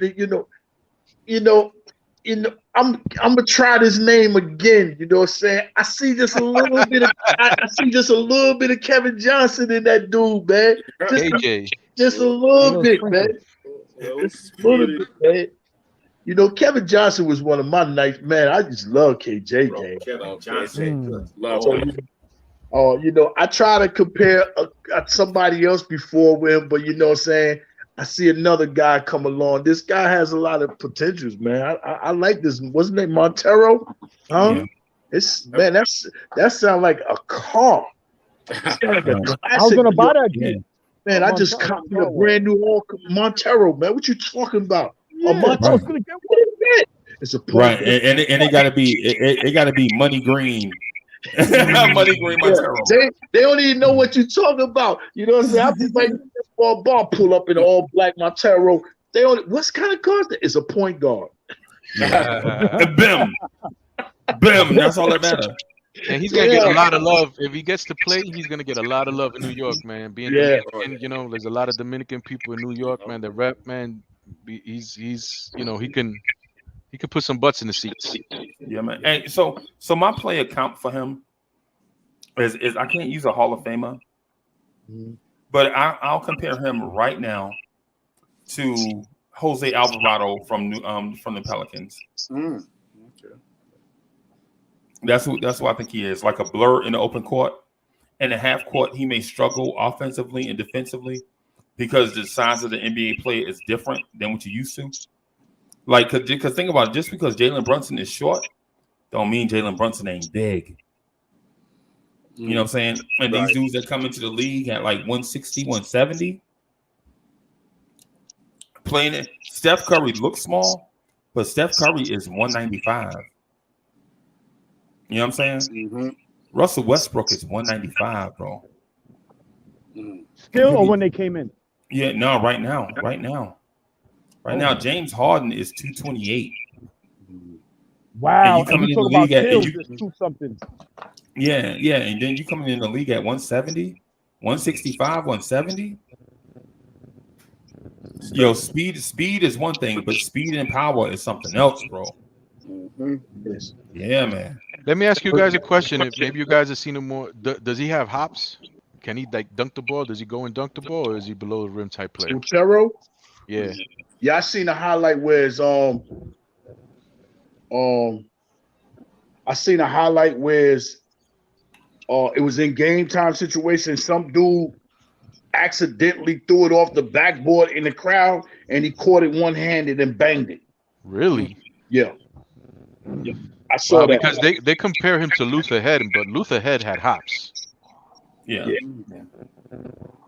[SPEAKER 11] I'm gonna try this name again. You know what I'm saying? I see just a little bit of Kevin Johnson in that dude, man. Just a little bit, man. Just a little bit, man. You know, Kevin Johnson was one of my nights, man. I just love KJ.
[SPEAKER 6] Kevin Johnson, love
[SPEAKER 11] you know, I try to compare somebody else before with him, but you know what I'm saying? I see another guy come along. This guy has a lot of potentials, man. I like this. What's his name? Montero? Huh? Yeah. Man, that sounds like a car. Like
[SPEAKER 8] I was gonna buy that game.
[SPEAKER 11] Man, I just copied a brand new Montero, man. What you talking about?
[SPEAKER 8] Yeah, Montero's gonna get what is it?
[SPEAKER 11] It's a point.
[SPEAKER 12] Right, and it gotta be money green. Money green Montero.
[SPEAKER 11] They don't even know what you're talking about. You know what I'm saying? I'm just like ball pull up in all black Montero. What's kind of guard? It's a point guard.
[SPEAKER 12] Bim. That's all that matters.
[SPEAKER 9] And he's gonna get a lot of love if he gets to play. He's gonna get a lot of love in New York, man. Being Dominican, you know, there's a lot of Dominican people in New York, man. The rep, man. He's you know, he can put some butts in the seats.
[SPEAKER 12] Yeah, man. And so my player count for him is I can't use a Hall of Famer, but I'll compare him right now to Jose Alvarado from the Pelicans.
[SPEAKER 6] Okay.
[SPEAKER 12] That's what I think he is, like a blur in the open court. In the half court, he may struggle offensively and defensively because the size of the NBA player is different than what you used to. Like, because think about it, just because Jalen Brunson is short, don't mean Jalen Brunson ain't big. You know what I'm saying? And these dudes that come into the league at like 160, 170, playing it. Steph Curry looks small, but Steph Curry is 195. You know what I'm saying?
[SPEAKER 6] Mm-hmm.
[SPEAKER 12] Russell Westbrook is 195, bro.
[SPEAKER 8] Still, or when they came in?
[SPEAKER 12] Yeah, no, right now. Right now, James Harden is 228.
[SPEAKER 8] Wow,
[SPEAKER 12] and
[SPEAKER 8] you talk about kills, it's 2-something.
[SPEAKER 12] Yeah, and then you coming in the league at 170, 165, 170. Yo, speed is one thing, but speed and power is something else, bro. Yeah, man.
[SPEAKER 9] Let me ask you guys a question. If maybe you guys have seen him more, does he have hops? Can he like dunk the ball? Does he go and dunk the ball, or is he below the rim type player?
[SPEAKER 11] Montero?
[SPEAKER 9] Yeah.
[SPEAKER 11] Yeah, I seen a highlight where it's I seen a highlight where it's, it was in game time situation. Some dude accidentally threw it off the backboard in the crowd, and he caught it one-handed and banged it.
[SPEAKER 9] Really?
[SPEAKER 11] Yeah. I saw that
[SPEAKER 9] because they compare him to Luther Head, but Luther Head had hops.
[SPEAKER 12] Yeah.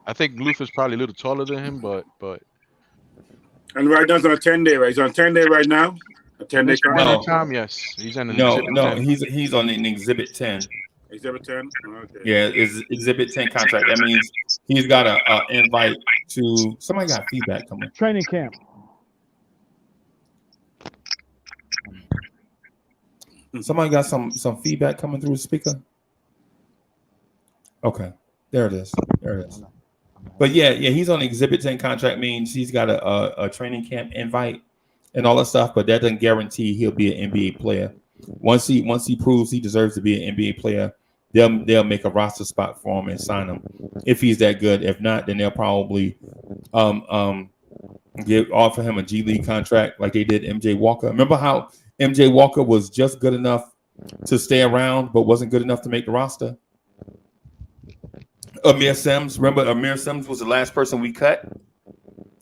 [SPEAKER 9] I think Luther's probably a little taller than him, but.
[SPEAKER 6] And right now he's on a 10-day, right? He's on a 10-day right now. A 10-day
[SPEAKER 9] time. Yes, he's on an
[SPEAKER 12] exhibit 10. He's on an exhibit 10.
[SPEAKER 6] Exhibit 10. Okay.
[SPEAKER 12] Yeah, is Exhibit 10 contract. That means he's got a invite to. Somebody got feedback coming.
[SPEAKER 8] Training camp.
[SPEAKER 12] Somebody got some feedback coming through the speaker. Okay, there it is. There it is. But yeah, he's on Exhibit 10 contract. Means he's got a training camp invite and all that stuff. But that doesn't guarantee he'll be an NBA player. Once he proves he deserves to be an NBA player, they'll make a roster spot for him and sign him if he's that good. If not, then they'll probably offer him a G League contract like they did MJ Walker. Remember how MJ Walker was just good enough to stay around, but wasn't good enough to make the roster? Amir Sims. Remember, Amir Sims was the last person we cut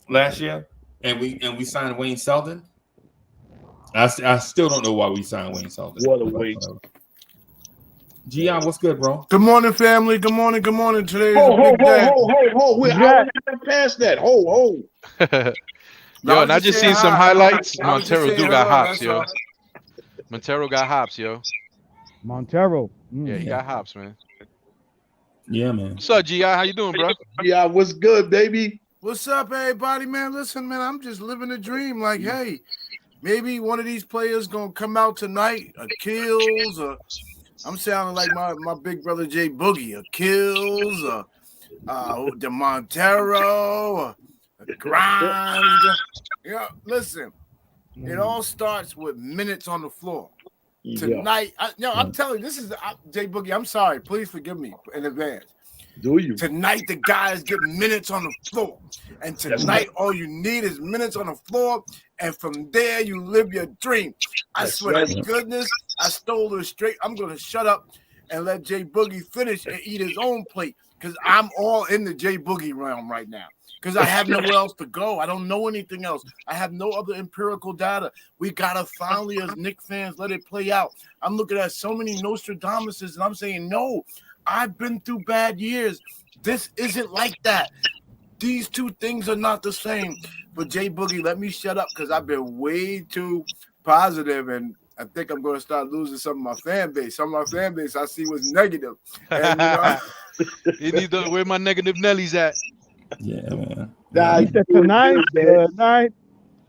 [SPEAKER 12] last year, and we signed Wayne Selden. I still don't know why we signed Wayne Selden.
[SPEAKER 11] What a waste.
[SPEAKER 12] Gian, what's good, bro?
[SPEAKER 13] Good morning, family. Good morning. Good morning. Today is a
[SPEAKER 11] Ho,
[SPEAKER 13] big day.
[SPEAKER 11] Wait, I went past that. Ho.
[SPEAKER 9] Yo, and I just seen some highlights. Montero
[SPEAKER 13] saying
[SPEAKER 9] do got
[SPEAKER 13] hello,
[SPEAKER 9] hops,
[SPEAKER 13] that's
[SPEAKER 9] yo.
[SPEAKER 13] all.
[SPEAKER 9] Montero got hops, yo.
[SPEAKER 8] Montero.
[SPEAKER 9] Yeah, he got hops, man.
[SPEAKER 12] Yeah, man.
[SPEAKER 9] What's up, Gi? How you doing, bro?
[SPEAKER 11] Yeah, what's good, baby?
[SPEAKER 13] What's up, everybody, man? Listen, man, I'm just living a dream. Like, hey, maybe one of these players gonna come out tonight, a Kills, or I'm sounding like my big brother Jay Boogie, a Kills, the Montero, a Grimes. Listen, it all starts with minutes on the floor. Tonight, I'm telling you, this is Jay Boogie. I'm sorry. Please forgive me in advance.
[SPEAKER 11] Do you?
[SPEAKER 13] Tonight, the guys get minutes on the floor. And tonight, all you need is minutes on the floor. And from there, you live your dream. I swear to goodness, I stole it straight. I'm going to shut up and let Jay Boogie finish and eat his own plate because I'm all in the Jay Boogie realm right now. Because I have nowhere else to go. I don't know anything else. I have no other empirical data. We got to finally, as Knicks fans, let it play out. I'm looking at so many Nostradamuses, and I'm saying, no, I've been through bad years. This isn't like that. These two things are not the same. But Jay Boogie, let me shut up because I've been way too positive, and I think I'm going to start losing some of my fan base. Some of my fan base I see was negative. And,
[SPEAKER 9] you need to where my negative Nellies at.
[SPEAKER 12] Yeah, man.
[SPEAKER 11] Nah,
[SPEAKER 8] tonight.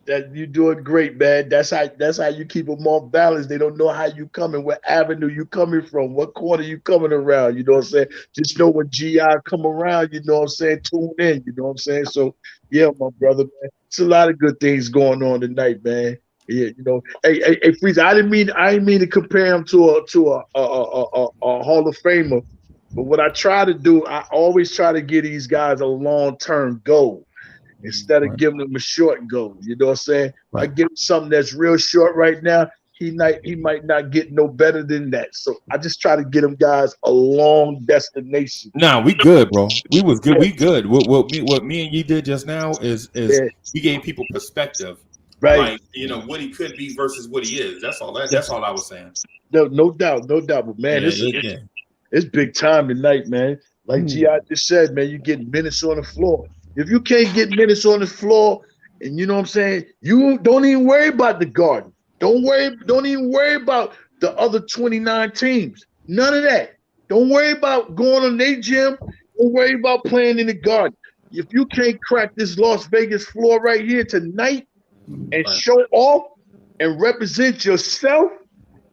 [SPEAKER 11] That you doing great, man. That's how you keep them all balanced. They don't know how you coming, what avenue you coming from, what corner you coming around. You know what I'm saying? Just know when GI come around, you know what I'm saying? Tune in, you know what I'm saying? So yeah, my brother, man. It's a lot of good things going on tonight, man. Yeah, you know. Hey, Freeze, I didn't mean to compare him to a Hall of Famer. But what I try to do, I always try to give these guys a long-term goal instead of giving them a short goal. You know what I'm saying? I give him something that's real short right now. He might not get no better than that. So I just try to get them guys a long destination.
[SPEAKER 12] Nah, we good, bro. We was good. We good. What me and you did just now is we gave people perspective,
[SPEAKER 11] right?
[SPEAKER 12] Like, you know, what he could be versus what he is. That's all. That's all I was saying.
[SPEAKER 11] No doubt. But man, it's big time tonight, man. Like G.I. just said, man, you get minutes on the floor. If you can't get minutes on the floor, and you know what I'm saying, you don't even worry about the Garden. Don't even worry about the other 29 teams. None of that. Don't worry about going on their gym. Don't worry about playing in the Garden. If you can't crack this Las Vegas floor right here tonight and show off and represent yourself,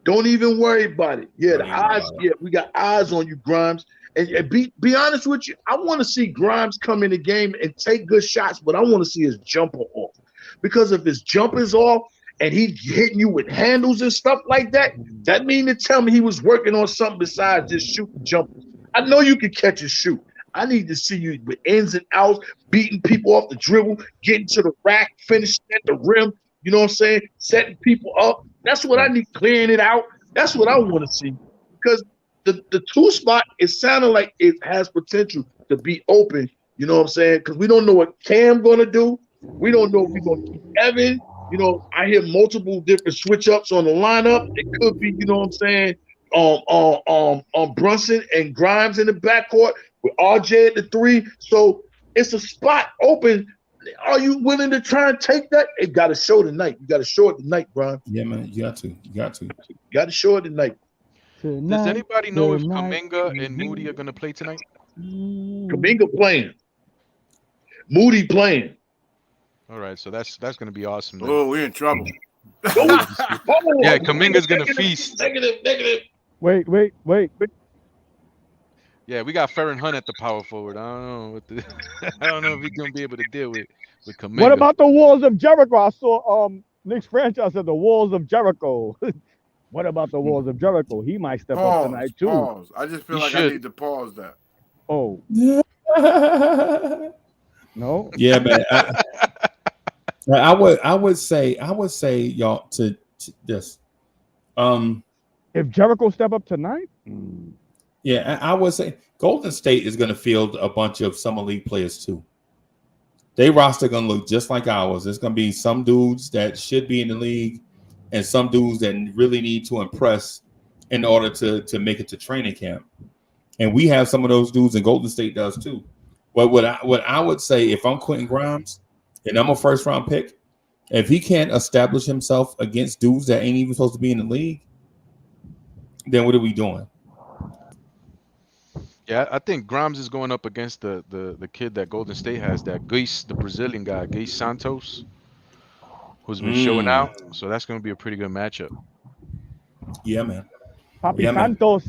[SPEAKER 11] don't even worry about it. Yeah, the eyes. Yeah, we got eyes on you, Grimes. And be honest with you, I want to see Grimes come in the game and take good shots, but I want to see his jumper off. Because if his jumper's off and he's hitting you with handles and stuff like that, that means to tell me he was working on something besides just shooting jumpers. I know you can catch and shoot. I need to see you with ins and outs, beating people off the dribble, getting to the rack, finishing at the rim. You know what I'm saying? Setting people up. That's what I need, clearing it out. That's what I want to see. Because the two spot, it sounded like it has potential to be open. You know what I'm saying? Because we don't know what Cam going to do. We don't know if we're going to keep Evan. You know, I hear multiple different switch ups on the lineup. It could be, you know what I'm saying, Brunson and Grimes in the backcourt with RJ at the 3. So it's a spot open. Are you willing to try and take that? It got to show tonight. You got to show it tonight, Brian.
[SPEAKER 12] Yeah, man. You got to.
[SPEAKER 11] Got to show it tonight.
[SPEAKER 9] Does anybody know if Kuminga and Moody are going to play tonight?
[SPEAKER 11] Kuminga playing. Moody playing.
[SPEAKER 9] All right, so that's going to be awesome. Then.
[SPEAKER 13] Oh, we're in trouble.
[SPEAKER 9] Yeah, Kuminga's going to feast.
[SPEAKER 11] Negative.
[SPEAKER 8] Wait.
[SPEAKER 9] Yeah, we got Ferrin Hunt at the power forward. I don't know I don't know if he's going to be able to deal with Kuminga.
[SPEAKER 8] What about the Walls of Jericho? I saw Knicks franchise said the Walls of Jericho. What about the Walls of Jericho? He might step up tonight too.
[SPEAKER 13] Pause. I just feel I need to pause that.
[SPEAKER 8] Oh. No.
[SPEAKER 12] Yeah, man. I would say y'all to this.
[SPEAKER 8] If Jericho step up tonight,
[SPEAKER 12] yeah, I would say Golden State is going to field a bunch of summer league players too. They roster going to look just like ours. There's going to be some dudes that should be in the league, and some dudes that really need to impress in order to make it to training camp. And we have some of those dudes, and Golden State does too. But what I would say, if I'm Quentin Grimes and I'm a first round pick, if he can't establish himself against dudes that ain't even supposed to be in the league, then what are we doing?
[SPEAKER 9] Yeah, I think Grimes is going up against the kid that Golden State has, that Geis, the Brazilian guy, Geis Santos, who's been showing out. So that's going to be a pretty good matchup.
[SPEAKER 12] Yeah, man.
[SPEAKER 8] Papi Santos.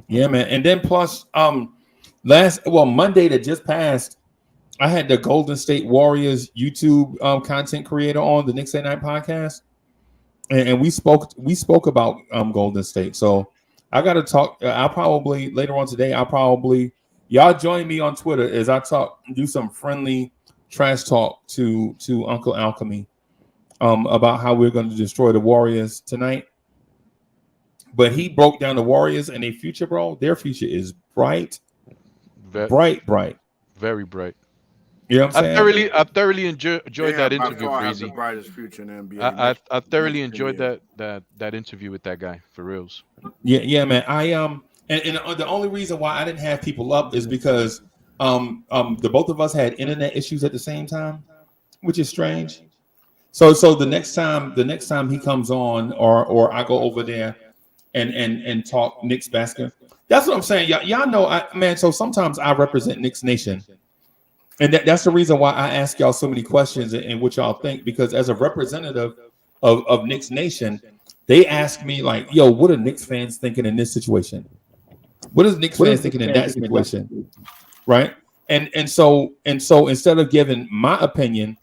[SPEAKER 12] Yeah, man. And then plus, Monday that just passed, I had the Golden State Warriors YouTube content creator on the Knicks at Night podcast, and we spoke about Golden State. So I got to talk. I'll probably later on today. Y'all join me on Twitter as I do some friendly trash talk to Uncle Alchemy about how we're going to destroy the Warriors tonight. But he broke down the Warriors and their future, bro. Their future is bright. Very bright. You know what I'm saying?
[SPEAKER 9] I thoroughly enjoyed that interview.
[SPEAKER 13] The brightest future in the NBA.
[SPEAKER 9] I thoroughly enjoyed that interview with that guy, for reals.
[SPEAKER 12] Yeah, man. I and the only reason why I didn't have people up is because the both of us had internet issues at the same time, which is strange. So the next time he comes on, or I go over there and talk Knicks basketball. That's what I'm saying. Y'all know, man. So sometimes I represent Knicks Nation, and that's the reason why I ask y'all so many questions and what y'all think. Because as a representative of Knicks Nation, they ask me like, "Yo, what are Knicks fans thinking in this situation? What is Knicks fans thinking in that situation?" Right? And so instead of giving my opinion,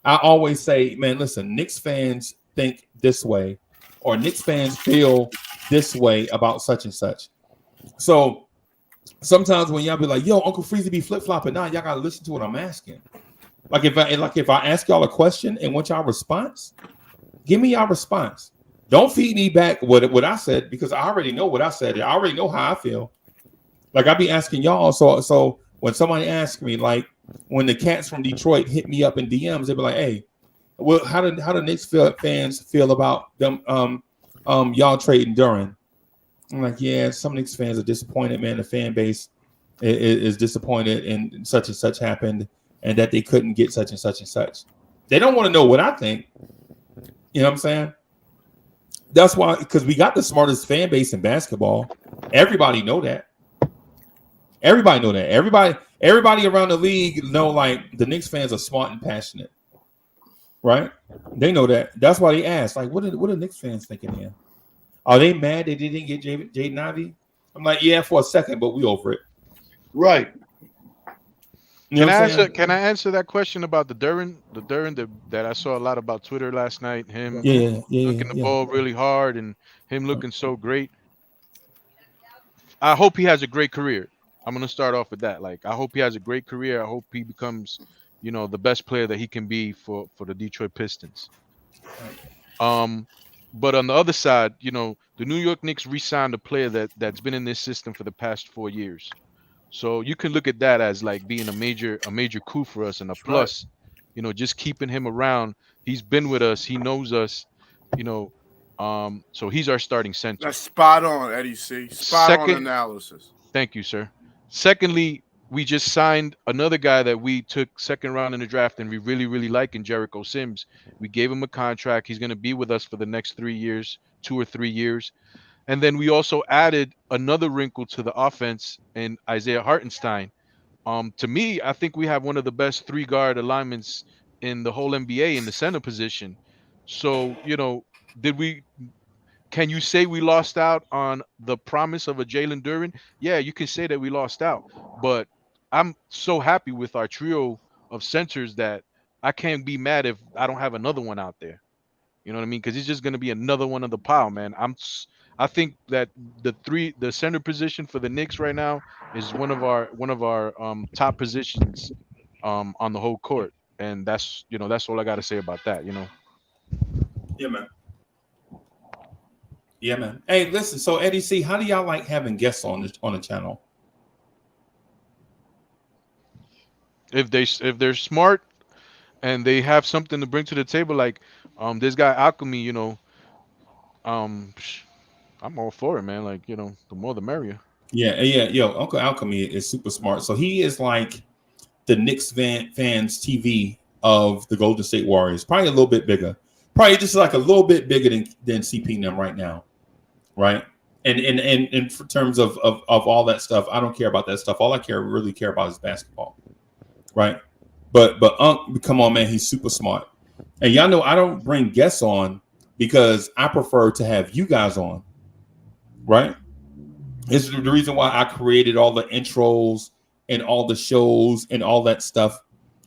[SPEAKER 12] I always say, "Man, listen, Knicks fans think this way, or Knicks fans feel this way about such and such." So sometimes when y'all be like, "Yo, Uncle Freezy be flip flopping," now y'all gotta listen to what I'm asking. Like if I ask y'all a question and want y'all response, give me y'all response. Don't feed me back what I said, because I already know what I said. I already know how I feel. Like I be asking y'all. So when somebody asks me, like when the cats from Detroit hit me up in DMs, they be like, "Hey, well, how do Knicks fans feel about them y'all trading Duran?" I'm like, yeah, some Knicks fans are disappointed, man. The fan base is disappointed and such happened, and that they couldn't get such and such. They don't want to know what I think. You know what I'm saying? That's why, because we got the smartest fan base in basketball. Everybody know that. Everybody around the league know, like, the Knicks fans are smart and passionate. Right? They know that. That's why they ask, like, what are Knicks fans thinking here? Are they mad they didn't get Jaden Ivey? I'm like, yeah, for a second, but we over it.
[SPEAKER 11] Right.
[SPEAKER 12] You know
[SPEAKER 9] Can I answer that question about the Duran that I saw a lot about Twitter last night? Him looking the ball really hard and him looking so great. I hope he has a great career. I'm gonna start off with that. Like, I hope he has a great career. I hope he becomes, the best player that he can be for the Detroit Pistons. But on the other side, the New York Knicks re-signed a player that's been in this system for the past 4 years. So you can look at that as like being a major coup for us and a plus. Right. Just keeping him around. He's been with us. He knows us. So he's our starting center.
[SPEAKER 13] That's spot on, Eddie C. Spot on analysis.
[SPEAKER 9] Thank you, sir. Secondly, we just signed another guy that we took second round in the draft and we really, really like in Jericho Sims. We gave him a contract. He's going to be with us for the next 3 years, 2 or 3 years. And then we also added another wrinkle to the offense in Isaiah Hartenstein. To me, I think we have one of the best 3-guard alignments in the whole NBA in the center position. So, can you say we lost out on the promise of a Jalen Duren? Yeah, you can say that we lost out. But I'm so happy with our trio of centers that I can't be mad if I don't have another one out there. You know what I mean? Because it's just going to be another one of the pile, man. I think that the center position for the Knicks right now is one of our top positions on the whole court, and that's all I got to say about that.
[SPEAKER 12] Yeah, man. Yeah, man. Hey, listen. So Eddie C, how do y'all like having guests on the channel?
[SPEAKER 9] If they're smart and they have something to bring to the table, like this guy Alchemy, I'm all for it, man. Like, the more the merrier.
[SPEAKER 12] Yeah. Yo, Uncle Alchemy is super smart. So he is like the Knicks fans TV of the Golden State Warriors. Probably a little bit bigger. Probably just like a little bit bigger than CP and them right now. Right. And in terms of all that stuff, I don't care about that stuff. All I really care about is basketball. Right. But Unc, come on, man, he's super smart. And y'all know I don't bring guests on because I prefer to have you guys on. Right. It's the reason why I created all the intros and all the shows and all that stuff.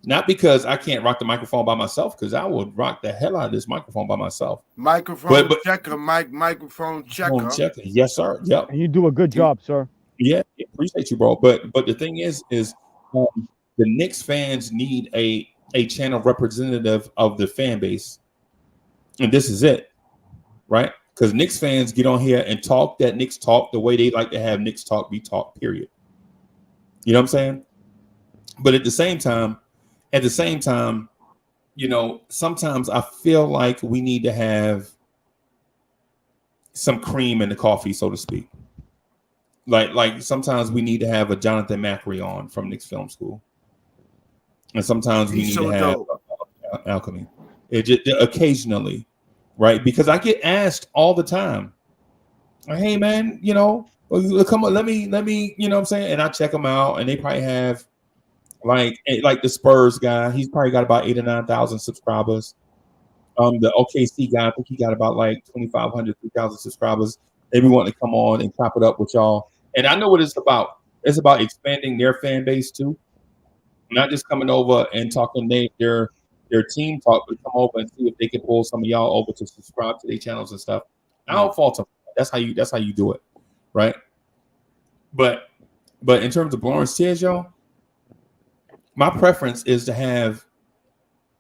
[SPEAKER 12] Not because I can't rock the microphone by myself, because I would rock the hell out of this microphone by myself.
[SPEAKER 13] Microphone checker, microphone checker.
[SPEAKER 12] Yes, sir. Yep.
[SPEAKER 8] And you do a good job, sir.
[SPEAKER 12] Yeah, appreciate you, bro. But the thing is the Knicks fans need a channel representative of the fan base, and this is it, right? Because Knicks fans get on here and talk that Knicks talk the way they like to have Knicks talk be talk. Period. You know what I'm saying? But at the same time, sometimes I feel like we need to have some cream in the coffee, so to speak. Like sometimes we need to have a Jonathan Macri on from Knicks Film School, and sometimes we need to have Alchemy. It just occasionally, right? Because I get asked all the time, "Hey, man, come on, let me, you know what I'm saying?" And I check them out, and they probably have. Like the Spurs guy, he's probably got about 8,000 or 9,000 subscribers. The OKC guy, I think he got about like 2,500, 3,000 subscribers. They be wanting to come on and chop it up with y'all. And I know what it's about. It's about expanding their fan base too. Not just coming over and talking their team talk, but come over and see if they can pull some of y'all over to subscribe to their channels and stuff. I don't fault them. That's how you do it, right? But in terms of blowing tears, y'all. My preference is to have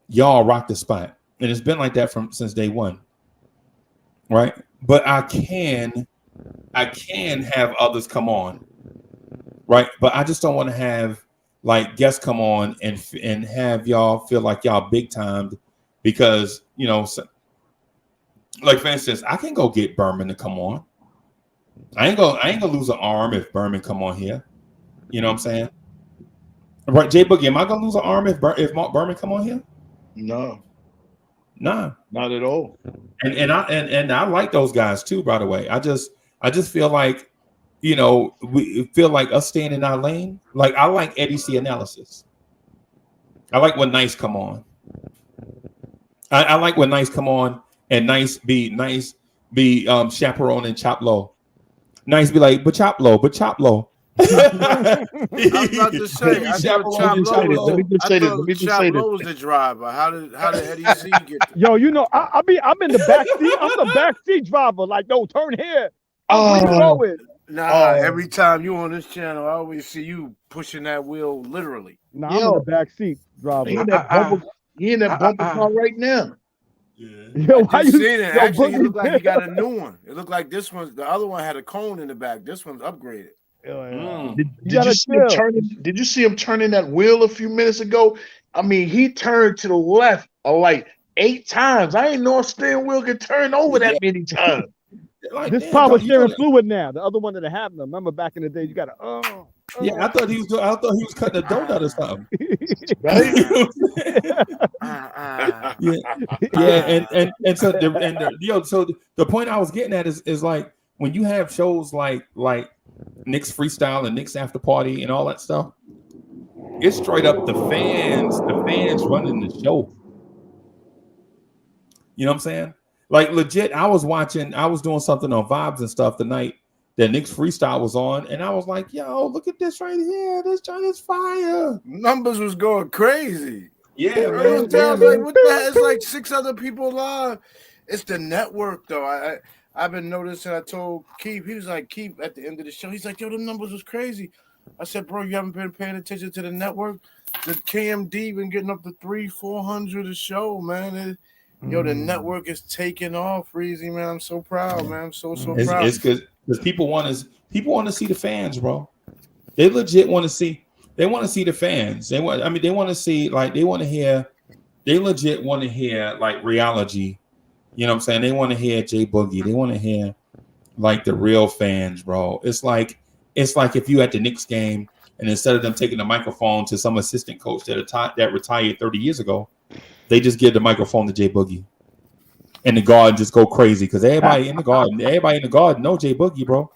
[SPEAKER 12] y'all rock the spot, and it's been like that since day one, right? But I can have others come on, right? But I just don't want to have like guests come on and have y'all feel like y'all big timed because like for instance, I can go get Berman to come on. I ain't gonna lose an arm if Berman come on here. You know what I'm saying? Right, Jay Boogie, am I gonna lose an arm if Mark Berman come on here?
[SPEAKER 11] No,
[SPEAKER 12] nah,
[SPEAKER 11] not at all.
[SPEAKER 12] And I like those guys too. By the way, I just feel like we feel like us staying in our lane. Like I like Eddie C analysis. I like when Nice come on. I like when Nice come on and Nice be chaperone and chop low. Nice be like, but chop low. I
[SPEAKER 13] was about to say, I thought Chop Low was the driver. How did Eddie C get there?
[SPEAKER 8] Yo, I'm in the back seat. I'm the backseat driver. Like, no, turn here. Where you going?
[SPEAKER 13] Every time you on this channel, I always see you pushing that wheel literally.
[SPEAKER 8] Nah, I'm in the backseat driver.
[SPEAKER 11] He in that bumper car right now.
[SPEAKER 13] Yeah. Yo, why you seen it? Actually, it looked like he got a new one. It looked like the other one had a cone in the back. This one's upgraded.
[SPEAKER 11] Did you see him turning that wheel a few minutes ago? I mean, he turned to the left like 8 times. I ain't know a steering wheel could turn over that many times.
[SPEAKER 8] This power steering fluid now. The other one that I have, remember back in the day, you got to
[SPEAKER 12] Yeah, I thought he was cutting a donut or something. And so the point I was getting at is like when you have shows like Knicks Freestyle and Knicks After Party and all that stuff, it's straight up the fans running the show. You know what I'm saying? Like legit, I was doing something on Vibes and stuff the night that Knicks Freestyle was on, and I was like, yo, look at this right here. This joint is fire.
[SPEAKER 13] Numbers was going crazy.
[SPEAKER 12] Yeah,
[SPEAKER 13] man. Like, what the hell? It's like 6 other people live. It's the network, though. I've been noticing. I told Keith, he was like, Keith, at the end of the show, he's like, yo, the numbers was crazy. I said, bro, you haven't been paying attention to the network? The KMD been getting up to 300-400 a show, man. The network is taking off, Freezy, man. I'm so proud, man. I'm so proud.
[SPEAKER 12] It's because people want to see the fans, bro. They legit want to see. They want to see the fans. They want to see, like, they legit want to hear like reality. You know what I'm saying? They want to hear J Boogie. They want to hear like the real fans, bro. It's like if you at the Knicks game and instead of them taking the microphone to some assistant coach that retired 30 years ago, they just give the microphone to J Boogie. And the guard just go crazy because everybody in the garden know J Boogie, bro.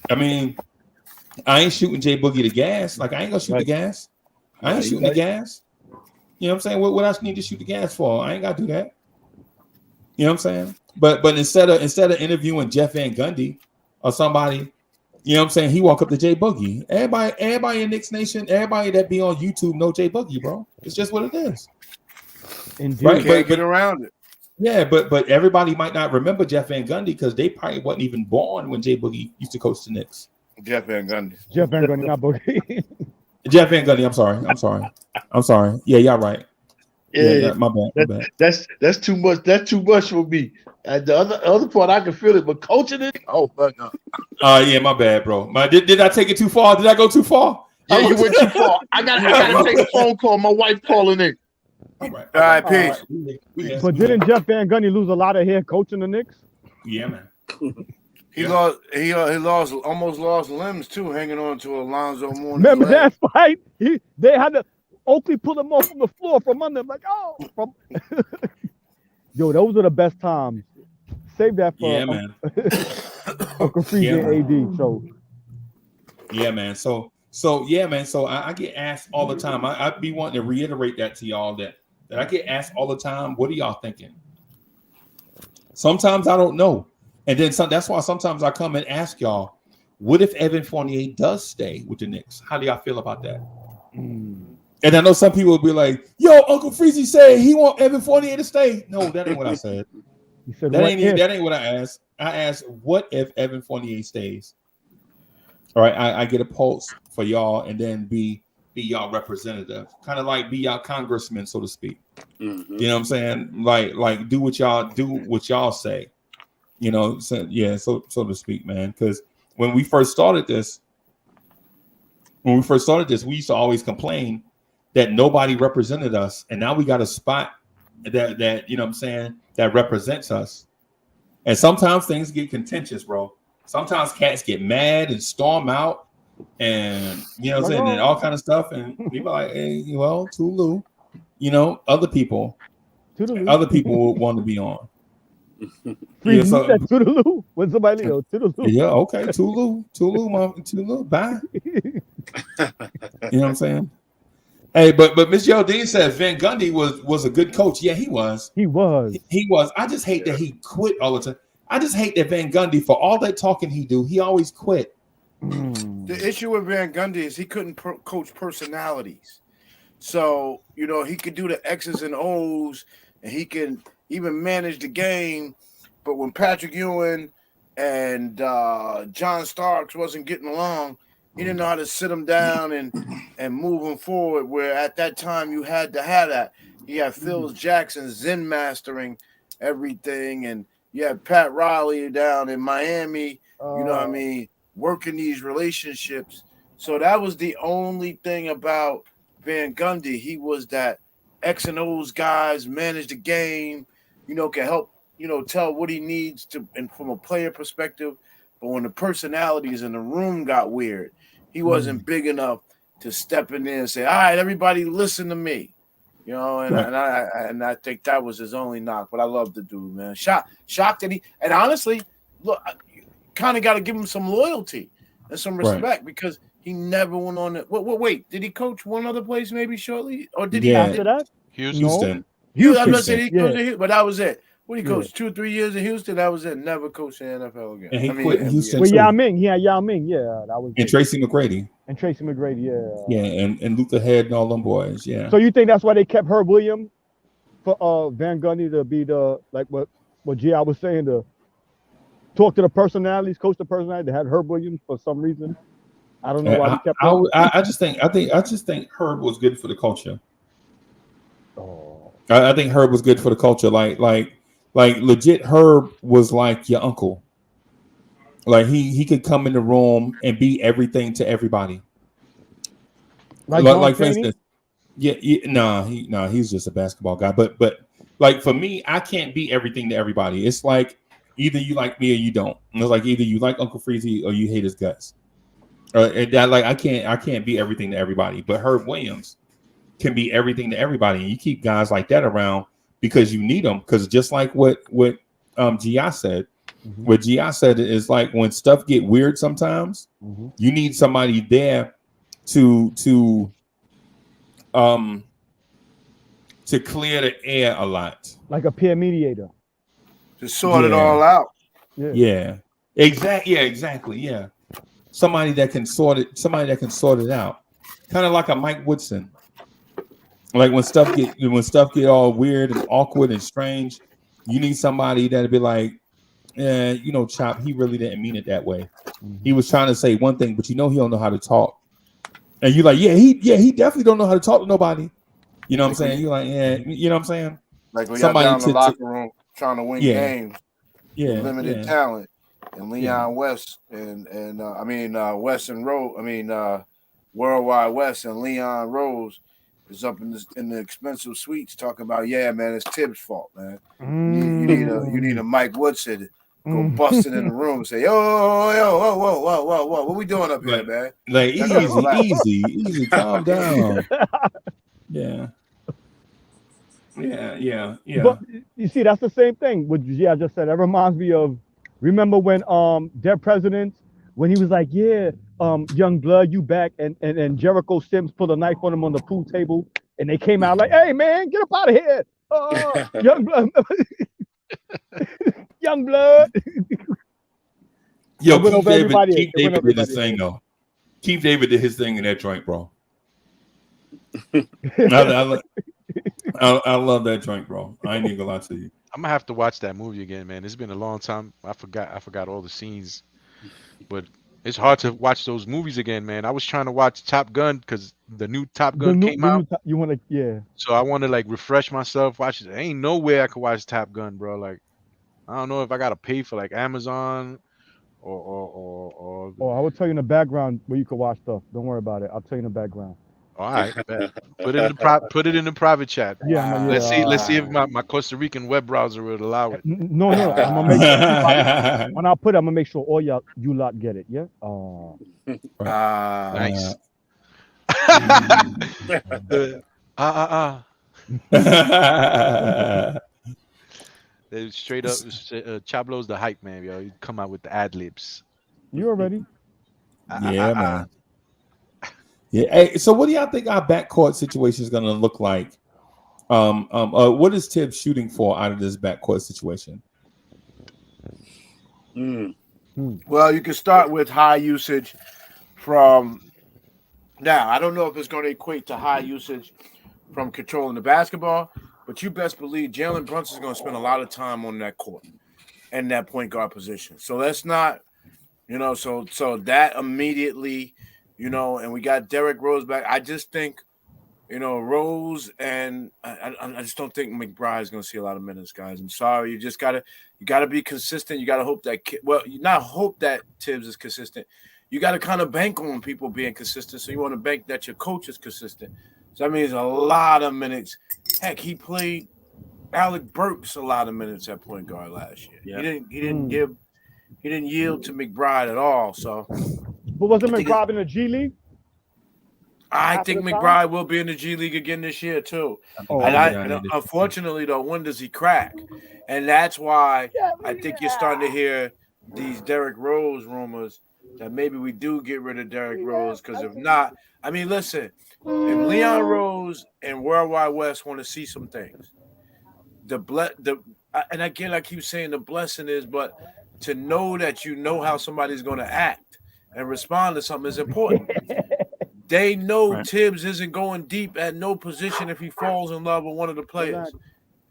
[SPEAKER 12] I mean, I ain't shooting J Boogie the gas. Like, I ain't gonna shoot the gas. I ain't shooting the gas. You know what I'm saying? What else need to shoot the gas for? I ain't gotta do that. You know what I'm saying? But instead of interviewing Jeff Van Gundy or somebody, you know what I'm saying, he walk up to J Boogie. Everybody in Knicks Nation, everybody that be on YouTube know J Boogie, bro. It's just what it is.
[SPEAKER 13] Indeed. Right? Can't get around it.
[SPEAKER 12] Yeah, but everybody might not remember Jeff Van Gundy because they probably wasn't even born when J Boogie used to coach the Knicks.
[SPEAKER 13] Jeff Van Gundy,
[SPEAKER 8] not Boogie.
[SPEAKER 12] Jeff Van Gundy. I'm sorry. Yeah, y'all right.
[SPEAKER 11] Yeah,
[SPEAKER 12] my bad.
[SPEAKER 11] That's too much. That's too much for me. And the other part, I can feel it, but coaching it, oh fuck no.
[SPEAKER 12] Yeah, my bad, bro. Did I take it too far? Did I go too far?
[SPEAKER 11] Yeah, you went too far. I gotta take a phone call. My wife calling in.
[SPEAKER 13] All right, peace.
[SPEAKER 8] But didn't Jeff Van Gundy lose a lot of hair coaching the Knicks?
[SPEAKER 12] Yeah, man.
[SPEAKER 13] He almost lost limbs too, hanging on to Alonzo Mourning.
[SPEAKER 8] Remember that fight? They had to Oakley pull him off from the floor from under him, like, Yo, those are the best times. Save that for
[SPEAKER 12] man.
[SPEAKER 8] Uncle Freezy AD show.
[SPEAKER 12] Yeah, man. So yeah, man. So I get asked all the time. I be wanting to reiterate that to y'all that I get asked all the time. What are y'all thinking? Sometimes I don't know, and then that's why sometimes I come and ask y'all, what if Evan Fournier does stay with the Knicks? How do y'all feel about that? And I know some people will be like, yo, Uncle Freezy said he want Evan Fournier to stay. No, that ain't what I said.
[SPEAKER 8] He said
[SPEAKER 12] that ain't what I asked. I asked, what if Evan Fournier stays? All right, I get a pulse for y'all and then be y'all representative. Kind of like be y'all congressman, so to speak. Mm-hmm. You know what I'm saying? Like do what y'all say. You know, so to speak, man. Because when we first started this, we used to always complain that nobody represented us, and now we got a spot that you know what I'm saying, that represents us. And sometimes things get contentious, bro. Sometimes cats get mad and storm out, and you know what I'm saying, and all kind of stuff. And people are like, hey, well, Tulu, you know, other people would want to be on.
[SPEAKER 8] Yeah, so, Toodaloo. When somebody Toodaloo.
[SPEAKER 12] Yeah, okay, Tulu, bye. You know what I'm saying? Hey, but Miss Dean says Van Gundy was a good coach. Yeah, he was.
[SPEAKER 8] He was.
[SPEAKER 12] I just hate that he quit all the time. I just hate that Van Gundy, for all that talking he always quit.
[SPEAKER 13] The issue with Van Gundy is he couldn't coach personalities. So, you know, he could do the X's and O's, and he can even manage the game. But when Patrick Ewing and John Starks wasn't getting along, he didn't know how to sit them down and move them forward, where at that time you had to have that. You had Phil Jackson Zen mastering everything, and you had Pat Riley down in Miami, you know what I mean, working these relationships. So that was the only thing about Van Gundy. He was that X and O's guys, manage the game, you know, can help, you know, tell what he needs to, and from a player perspective. But when the personalities in the room got weird, he wasn't big enough to step in there and say, all right, everybody listen to me. You know, and I think that was his only knock. But I love the dude, man. Shocked that he, and honestly, look, kind of got to give him some loyalty and some respect because he never went on it. Wait, did he coach one other place maybe shortly, or did he
[SPEAKER 8] after that?
[SPEAKER 12] Houston.
[SPEAKER 13] I was gonna say he coached in Houston, but that was it. What he coached 2 or 3 years in Houston, that was it. Never coached in the NFL again.
[SPEAKER 12] And he quit in Houston.
[SPEAKER 8] With Yao Ming, Yao Ming, that was.
[SPEAKER 12] And Tracy McGrady.
[SPEAKER 8] And
[SPEAKER 12] Luther Head and all them boys,
[SPEAKER 8] So you think that's why they kept Herb Williams for Van Gundy to be the what G.I. was saying, to talk to the personalities, coach the personality? They had Herb Williams for some reason. I don't know why he kept him.
[SPEAKER 12] I just think Herb was good for the culture. I think Herb was good for the culture. Like legit, Herb was like your uncle. Like he could come in the room and be everything to everybody. Like for instance, he's just a basketball guy. But like for me, I can't be everything to everybody. It's like either you like me or you don't. And it's like either you like Uncle Freezy or you hate his guts. And that, like I can't be everything to everybody. But Herb Williams can be everything to everybody, and you keep guys like that around because you need them. Because just like what G.I. said, what G.I. said is like when stuff get weird sometimes, you need somebody there to clear the air a lot,
[SPEAKER 8] like a peer mediator,
[SPEAKER 13] to sort it all out.
[SPEAKER 12] Exactly. Somebody that can sort it out, kind of like a Mike Woodson. Like when stuff get all weird and awkward and strange, you need somebody that'll be like, Chop, he really didn't mean it that way. He was trying to say one thing, but he don't know how to talk. And you're like, he definitely don't know how to talk to nobody. You know what I'm saying? You're like, you know what I'm saying?
[SPEAKER 13] Like when somebody down in the locker room trying to win games, limited talent, and Leon West and West and Rose, Worldwide West and Leon Rose is up in the expensive suites talking about, man, it's Tibbs' fault, man. You need a Mike Woodson go busting in the room and say, whoa, what we doing up here, man?
[SPEAKER 12] Like easy, calm down. Yeah.
[SPEAKER 8] But you see, that's the same thing. What I just said. That reminds me of, remember when their presidents, when he was like, young blood, you back, and Jericho Sims put a knife on him on the pool table, and they came out like, hey man, get up out of here. Young blood. Young blood.
[SPEAKER 12] Yo, Keith David did his thing though. Keith David did his thing in that joint, bro. I love that joint, bro. I ain't even gonna lie to you.
[SPEAKER 9] I'm gonna have to watch that movie again, man. It's been a long time. I forgot all the scenes, but it's hard to watch those movies again, man. I was trying to watch Top Gun because the new Top Gun came out.
[SPEAKER 8] You want to,
[SPEAKER 9] So I want to like refresh myself. Watch it. There ain't no way I could watch Top Gun, bro. Like, I don't know if I gotta pay for like Amazon or.
[SPEAKER 8] I will tell you in the background where you can watch stuff. Don't worry about it. I'll tell you in the background.
[SPEAKER 9] All right, put it in the private chat. Let's see if my Costa Rican web browser would allow it.
[SPEAKER 8] No, I'm gonna make sure when I put it, I'm gonna make sure all you lot get it. Yeah.
[SPEAKER 9] Nice. Straight up, Chablo's the hype man, yo. You come out with the ad libs.
[SPEAKER 8] You already?
[SPEAKER 12] Man. Yeah. Hey, so what do y'all think our backcourt situation is going to look like? What is Tibbs shooting for out of this backcourt situation?
[SPEAKER 13] Well, you can start with high usage from now. I don't know if it's going to equate to high usage from controlling the basketball, but you best believe Jalen Brunson is going to spend a lot of time on that court and that point guard position. So let's not, so that immediately. And we got Derrick Rose back. I just think, Rose, and I just don't think McBride is going to see a lot of minutes, guys. I'm sorry. You just gotta be consistent. You gotta hope that you not hope that Tibbs is consistent. You gotta kind of bank on people being consistent. So you want to bank that your coach is consistent. So that means a lot of minutes. Heck, he played Alec Burks a lot of minutes at point guard last year. Yeah. He didn't yield to McBride at all. So.
[SPEAKER 8] But wasn't McBride in the G League?
[SPEAKER 13] I think McBride will be in the G League again this year too. Unfortunately, though, when does he crack? And that's why I think you're starting to hear these Derrick Rose rumors that maybe we do get rid of Derrick Rose, because if not, I mean, listen, if Leon Rose and Worldwide West want to see some things, and again, I keep saying the blessing is, but to know that you know how somebody's going to act and respond to something is important. They know Tibbs isn't going deep at no position if he falls in love with one of the players,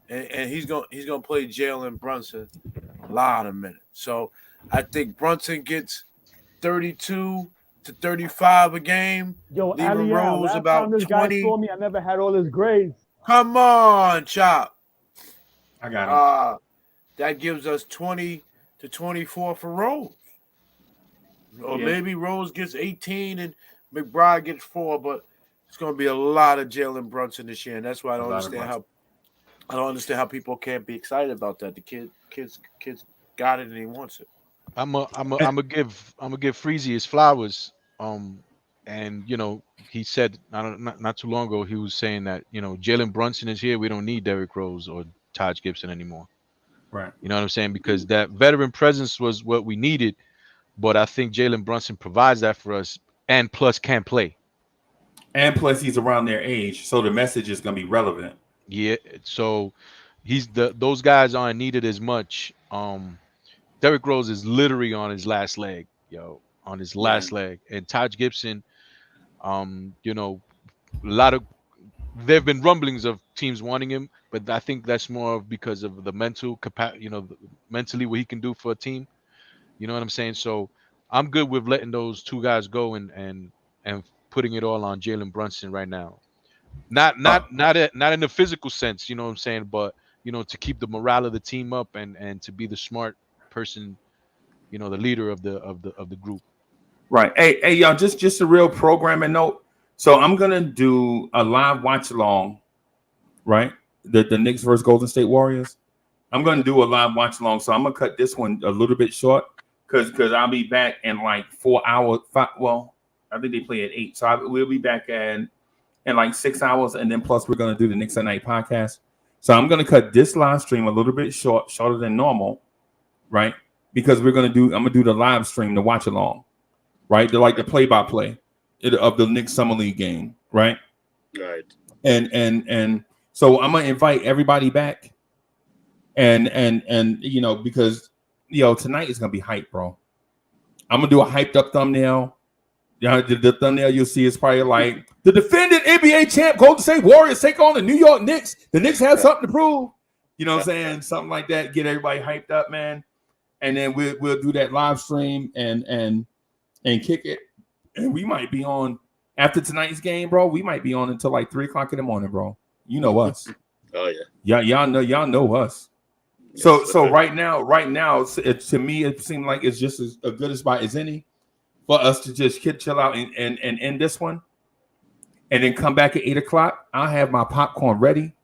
[SPEAKER 13] and he's gonna play Jalen Brunson a lot of minutes. So I think Brunson gets 32 to 35 a game.
[SPEAKER 8] Yo,
[SPEAKER 13] leaving
[SPEAKER 8] Aliyah,
[SPEAKER 13] Rose
[SPEAKER 8] last
[SPEAKER 13] about
[SPEAKER 8] time this
[SPEAKER 13] 20.
[SPEAKER 8] guy saw me, I never had all his grades.
[SPEAKER 13] Come on, Chop.
[SPEAKER 12] I got him.
[SPEAKER 13] That gives us 20 to 24 for Rose. Or maybe Rose gets 18 and McBride gets 4, but it's going to be a lot of Jalen Brunson this year, and that's why I don't understand how people can't be excited about that. The kids got it and he wants it.
[SPEAKER 9] I'm gonna give Freezy his flowers. And he said not too long ago, he was saying that Jalen Brunson is here. We don't need Derrick Rose or Taj Gibson anymore.
[SPEAKER 12] Right.
[SPEAKER 9] You know what I'm saying? Because that veteran presence was what we needed. But I think Jalen Brunson provides that for us, and plus can play.
[SPEAKER 12] And plus he's around their age, so the message is going to be relevant.
[SPEAKER 9] Yeah, so those guys aren't needed as much. Derrick Rose is literally on his last leg, on his last leg. And Taj Gibson, there've been rumblings of teams wanting him, but I think that's more because of the mental capacity, mentally what he can do for a team. You know what I'm saying? So I'm good with letting those two guys go and putting it all on Jalen Brunson right now. Not in the physical sense, you know what I'm saying, but to keep the morale of the team up and to be the smart person, the leader of the group.
[SPEAKER 12] Right. Hey, y'all, just a real programming note. So I'm gonna do a live watch along, right? The Knicks versus Golden State Warriors. I'm gonna do a live watch along. So I'm gonna cut this one a little bit short because I'll be back in like 4 hours. I think they play at 8, so we'll be back in like 6 hours, and then plus we're gonna do the Knicks at Night podcast. So I'm gonna cut this live stream a little bit shorter than normal, right? Because I'm gonna do the live stream, the watch along, right? They're like the play-by-play of the Knicks Summer League game, right?
[SPEAKER 6] Right.
[SPEAKER 12] And so I'm gonna invite everybody back, and because tonight is gonna be hype, bro. I'm gonna do a hyped up thumbnail. The thumbnail you'll see is probably like the defending NBA champ Golden State Warriors take on the New York Knicks. The Knicks have something to prove. You know what I'm saying? Something like that. Get everybody hyped up, man. And then we'll do that live stream and kick it. And we might be on after tonight's game, bro. We might be on until like 3:00 in the morning, bro. You know us.
[SPEAKER 6] Oh yeah.
[SPEAKER 12] Y'all know us. Yes, so right now, to me, it seemed like it's just as good a spot as any for us to just chill out and end this one, and then come back at 8 o'clock. I'll have my popcorn ready.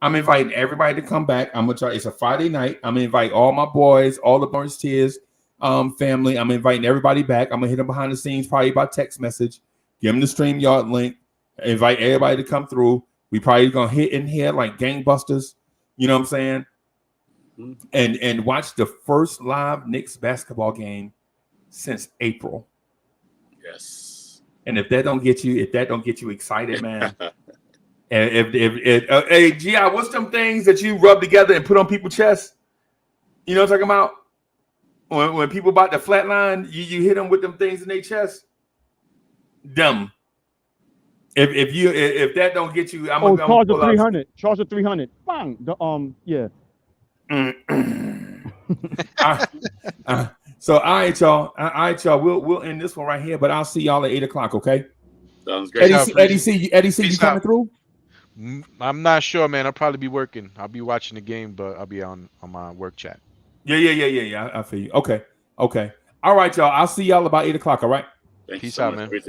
[SPEAKER 12] I'm inviting everybody to come back. I'm gonna try. It's a Friday night. I'm gonna invite all my boys, all the Burns Tears family. I'm inviting everybody back. I'm gonna hit them behind the scenes, probably by text message. Give them the StreamYard link. Invite everybody to come through. We probably gonna hit in here like gangbusters. You know what I'm saying? And watch the first live Knicks basketball game since April.
[SPEAKER 6] Yes.
[SPEAKER 12] And if that don't get you excited, man. And if hey Gi, what's them things that you rub together and put on people's chests? You know what I'm talking about? When people about to flatline, you hit them with them things in their chest. Dumb. If that don't get you, I'm gonna
[SPEAKER 8] charge of 300. Charge of 300. Bang. Yeah.
[SPEAKER 12] So all right, y'all. We'll end this one right here, but I'll see y'all at 8 o'clock. Okay.
[SPEAKER 6] Sounds great.
[SPEAKER 12] Eddie, see you coming through?
[SPEAKER 9] I'm not sure, man. I'll probably be working. I'll be watching the game, but I'll be on my work chat.
[SPEAKER 12] Yeah. I feel you. Okay. All right, y'all. I'll see y'all about 8 o'clock. All right.
[SPEAKER 6] Thanks
[SPEAKER 9] Peace
[SPEAKER 6] so
[SPEAKER 9] out,
[SPEAKER 6] much.
[SPEAKER 9] man.